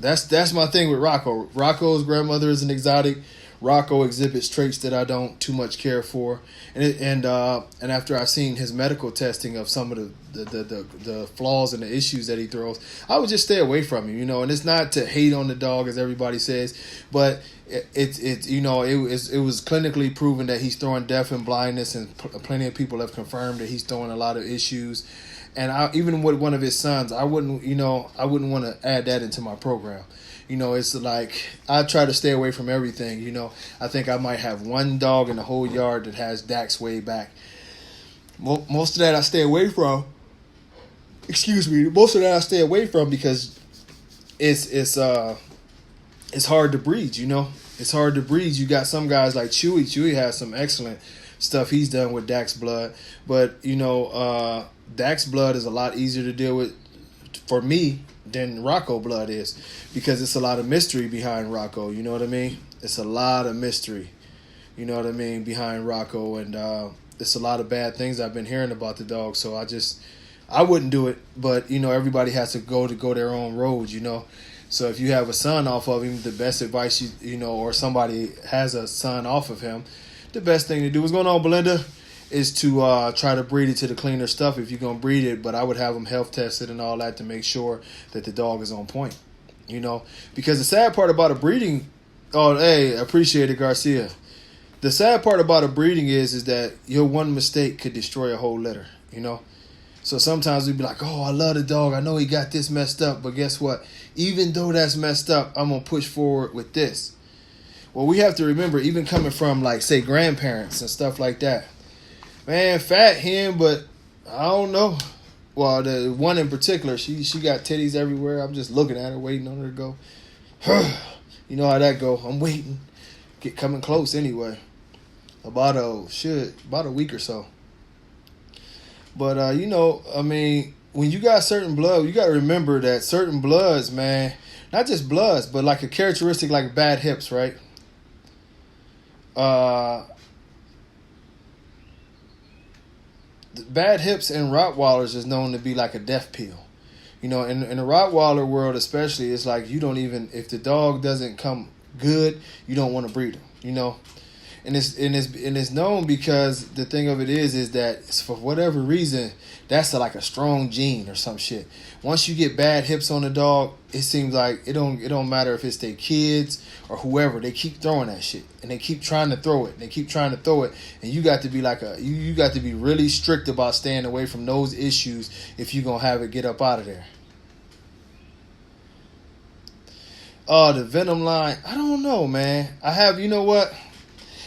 That's my thing with Rocco. Rocco's grandmother is an exotic. Rocco exhibits traits that I don't too much care for, and after I've seen his medical testing of some of the flaws and the issues that he throws, I would just stay away from him, And it's not to hate on the dog as everybody says, but it was clinically proven that he's throwing deaf and blindness, and plenty of people have confirmed that he's throwing a lot of issues. And even with one of his sons, I wouldn't want to add that into my program. It's like I try to stay away from everything. I think I might have one dog in the whole yard that has Dax way back. Most of that I stay away from. Excuse me. Most of that I stay away from because it's hard to breed. It's hard to breed. You got some guys like Chewy. Chewy has some excellent stuff he's done with Dax blood, but Dax blood is a lot easier to deal with for me than Rocco blood is, because it's a lot of mystery behind Rocco. You know what I mean? It's a lot of mystery. You know what I mean, behind Rocco, and it's a lot of bad things I've been hearing about the dog. So I wouldn't do it, but everybody has to go their own roads. So if you have a son off of him, the best advice or somebody has a son off of him, the best thing to do. What's going on, Belinda? Is to try to breed it to the cleaner stuff if you're going to breed it. But I would have them health tested and all that to make sure that the dog is on point. Because the sad part about a breeding, appreciate it, Garcia. The sad part about a breeding is that your one mistake could destroy a whole litter, So sometimes we'd be like, oh, I love the dog. I know he got this messed up. But guess what? Even though that's messed up, I'm going to push forward with this. Well, we have to remember, even coming from, like, say, grandparents and stuff like that. Man, fat hen, but I don't know. Well, the one in particular, she got titties everywhere. I'm just looking at her, waiting on her to go. You know how that go. I'm waiting. Coming close anyway. About a week or so. But, when you got certain blood, you got to remember that certain bloods, man, not just bloods, but like a characteristic like bad hips, right? Bad hips in Rottweilers is known to be like a death pill. In the Rottweiler world especially, it's like you don't even, if the dog doesn't come good, you don't want to breed him, And it's known because the thing of it is that for whatever reason, that's like a strong gene or some shit. Once you get bad hips on the dog, it seems like it don't matter if it's their kids or whoever, they keep throwing that shit and they keep trying to throw it. And you got to be like you got to be really strict about staying away from those issues if you're gonna have it get up out of there. The venom line, I don't know, man. I have, what?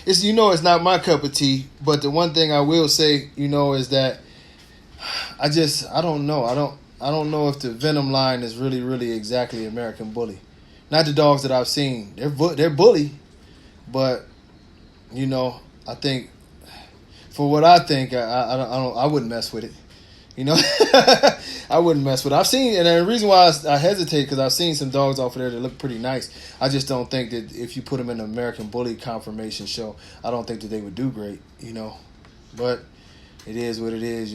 It's it's not my cup of tea, but the one thing I will say, is that I don't know. I don't know if the venom line is really, really exactly American Bully. Not the dogs that I've seen. They're bully, but I think for what I think, I wouldn't mess with it. I wouldn't mess with it. I've seen, and the reason why I hesitate because I've seen some dogs off of there that look pretty nice. I just don't think that if you put them in an American Bully confirmation show, I don't think that they would do great, But it is what it is,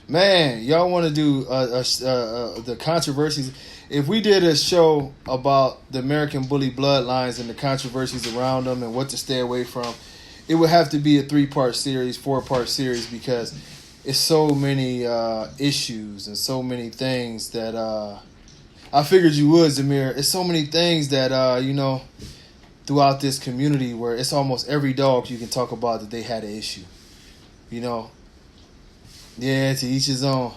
Man, y'all want to do the controversies? If we did a show about the American Bully bloodlines and the controversies around them and what to stay away from, it would have to be a 3-part series, 4-part series, because it's so many issues and so many things that I figured you would, Zamir. It's so many things that throughout this community where it's almost every dog you can talk about that they had an issue. Yeah, to each his own.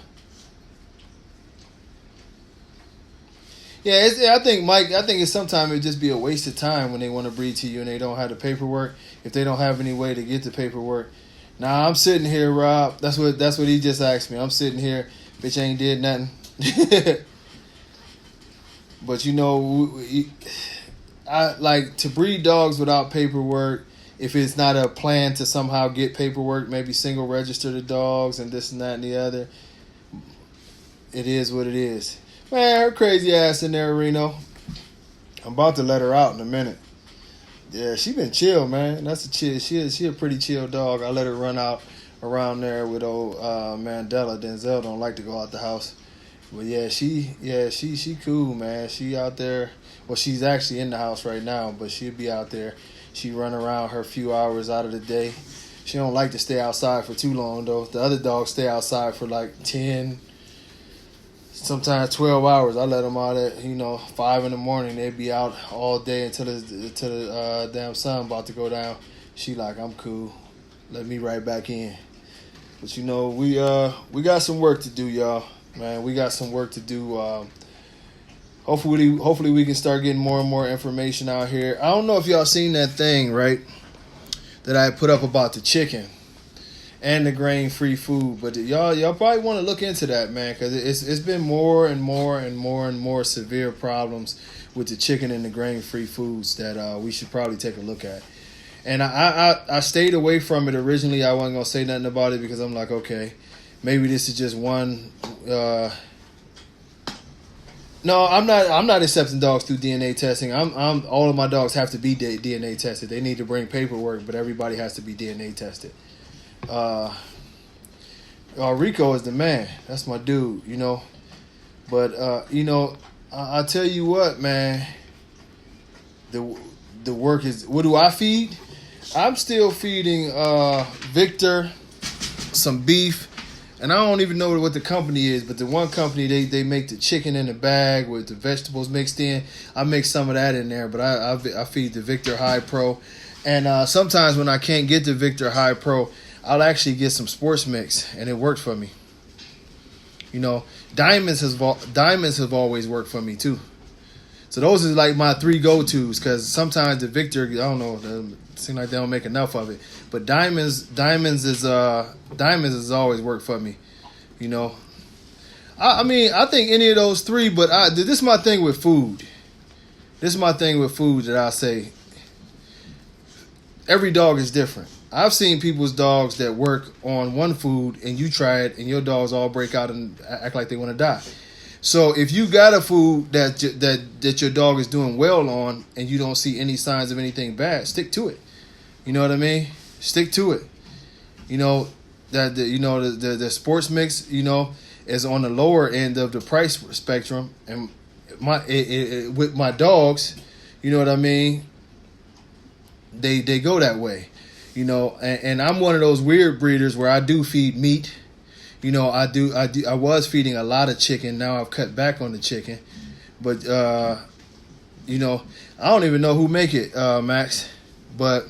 Yeah, I think, Mike, it's sometimes it just be a waste of time when they want to breed to you and they don't have the paperwork. If they don't have any way to get the paperwork. Nah, I'm sitting here, Rob. That's what he just asked me. I'm sitting here. Bitch ain't did nothing. But, I like to breed dogs without paperwork. If it's not a plan to somehow get paperwork, maybe single register the dogs and this and that and the other. It is what it is. Man, her crazy ass in there, Reno. I'm about to let her out in a minute. Yeah, she been chill, man. That's a chill. She a pretty chill dog. I let her run out around there with old Mandela. Denzel don't like to go out the house. But she cool, man. She out there. Well, she's actually in the house right now, but she'll be out there. She run around her few hours out of the day. She don't like to stay outside for too long though. The other dogs stay outside for like 10, sometimes 12 hours. I let them out at 5 in the morning. They be out all day until the damn sun about to go down. She like, I'm cool. Let me right back in. But we got some work to do, y'all. Man, we got some work to do. Hopefully we can start getting more and more information out here. I don't know if y'all seen that thing, right, that I put up about the chicken and the grain-free food. But y'all probably want to look into that, man, because it's been more and more severe problems with the chicken and the grain-free foods that we should probably take a look at. And I stayed away from it originally. I wasn't gonna say nothing about it because I'm like, okay, maybe this is just one. No, I'm not accepting dogs through DNA testing. All of my dogs have to be DNA tested. They need to bring paperwork, but everybody has to be DNA tested. Rico is the man. That's my dude, But I tell you what, man. The work is. What do I feed? I'm still feeding Victor some beef. And I don't even know what the company is, but the one company, they make the chicken in a bag with the vegetables mixed in. I mix some of that in there, but I feed the Victor High Pro. And sometimes when I can't get the Victor High Pro, I'll actually get some sports mix, and it worked for me. Diamonds have always worked for me too. So those are like my 3 go-tos, because sometimes the Victor, I don't know, it seems like they don't make enough of it. But diamonds has always worked for me, I mean, I think any of those 3, but this is my thing with food. This is my thing with food that I say. Every dog is different. I've seen people's dogs that work on one food, and you try it, and your dogs all break out and act like they want to die. So if you got a food that your dog is doing well on, and you don't see any signs of anything bad, stick to it. You know what I mean? Stick to it. The sports mix, is on the lower end of the price spectrum, and with my dogs, you know what I mean? They go that way, and I'm one of those weird breeders where I do feed meat. I was feeding a lot of chicken. Now I've cut back on the chicken, but I don't even know who make it, Max. But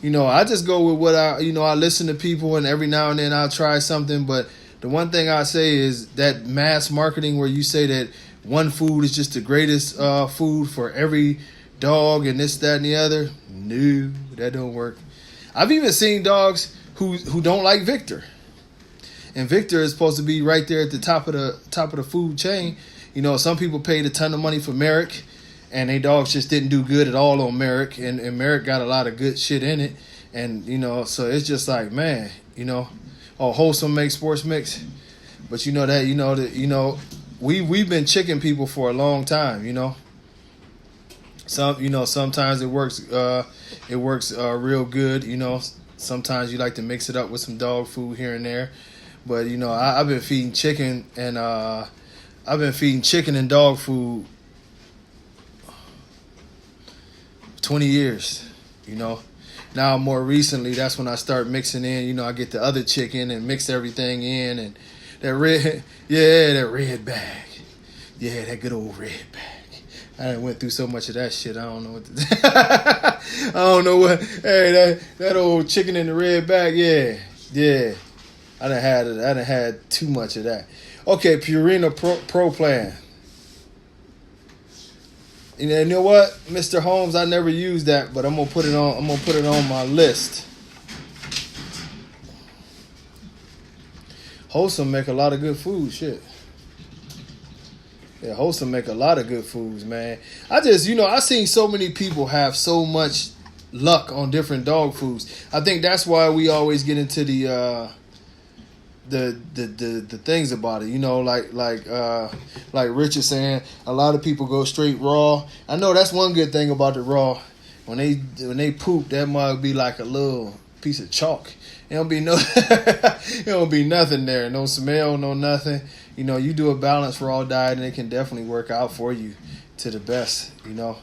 I just go with what I listen to people, and every now and then I'll try something. But the one thing I say is that mass marketing, where you say that one food is just the greatest food for every dog and this, that, and the other. No, that don't work. I've even seen dogs who don't like Victor. And Victor is supposed to be right there at the top of the food chain. Some people paid a ton of money for Merrick, and they dogs just didn't do good at all on Merrick, and Merrick got a lot of good shit in it. And so it's just like, man, Wholesome makes sports mix. But we've been chicken people for a long time, sometimes it works real good, sometimes you like to mix it up with some dog food here and there. But I've been feeding chicken and dog food 20 years. Now more recently, that's when I start mixing in. I get the other chicken and mix everything in, and that red bag, that good old red bag. I went through so much of that shit. I don't know what to I don't know what. Hey, that old chicken in the red bag. Yeah. I done had too much of that. Okay, Purina Pro Plan. You know what, Mr. Holmes? I never used that, but I'm gonna put it on my list. Wholesome make a lot of good food. Shit. Yeah, Wholesome make a lot of good foods, man. I just, I seen so many people have so much luck on different dog foods. I think that's why we always get into the things about it, like Rich is saying, a lot of people go straight raw. I know that's one good thing about the raw. When they poop, that might be like a little piece of chalk. It don't be no, it don't be nothing there. No smell, no nothing. You know, you do a balance for all diet, and it can definitely work out for you to the best. You know.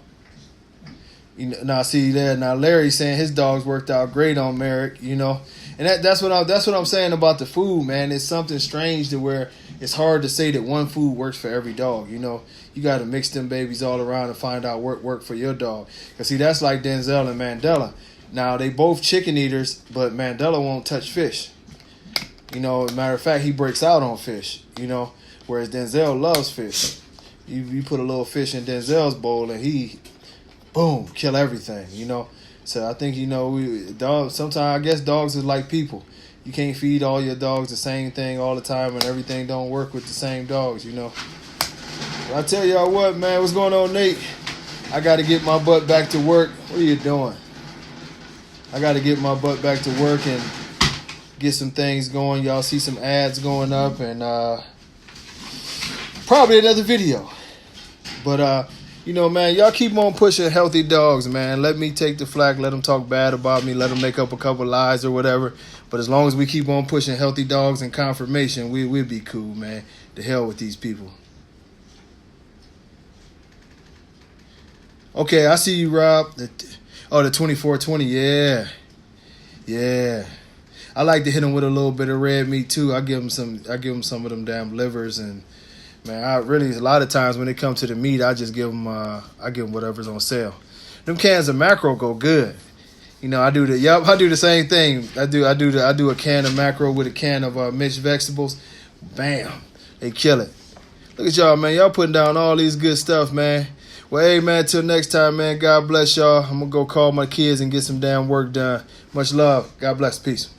Now see there. Now Larry's saying his dogs worked out great on Merrick. You know, and that's what I'm saying about the food, man. It's something strange to where it's hard to say that one food works for every dog. You know, you got to mix them babies all around and find out what work for your dog. Cause see, that's like Denzel and Mandela. Now, they both chicken eaters, but Mandela won't touch fish. You know, as a matter of fact, he breaks out on fish, you know, whereas Denzel loves fish. You put a little fish in Denzel's bowl and he, boom, kill everything, you know. So I think, you know, dogs, sometimes I guess dogs is like people. You can't feed all your dogs the same thing all the time and everything don't work with the same dogs, you know. But I tell y'all what, man, what's going on, Nate? I got to get my butt back to work. What are you doing? I got to get my butt back to work and get some things going. Y'all see some ads going up and probably another video. But, you know, man, y'all keep on pushing healthy dogs, man. Let me take the flack. Let them talk bad about me. Let them make up a couple lies or whatever. But as long as we keep on pushing healthy dogs and confirmation, we'll be cool, man. The hell with these people. Okay, I see you, Rob. Oh, the 24-20, yeah. I like to hit them with a little bit of red meat too. I give them some of them damn livers, and man, I really a lot of times when it comes to the meat, I just give them whatever's on sale. Them cans of mackerel go good. You know, I do the same thing. I do a can of mackerel with a can of mixed vegetables. Bam, they kill it. Look at y'all, man. Y'all putting down all these good stuff, man. Well, hey, man, till next time, man. God bless y'all. I'm going to go call my kids and get some damn work done. Much love. God bless. Peace.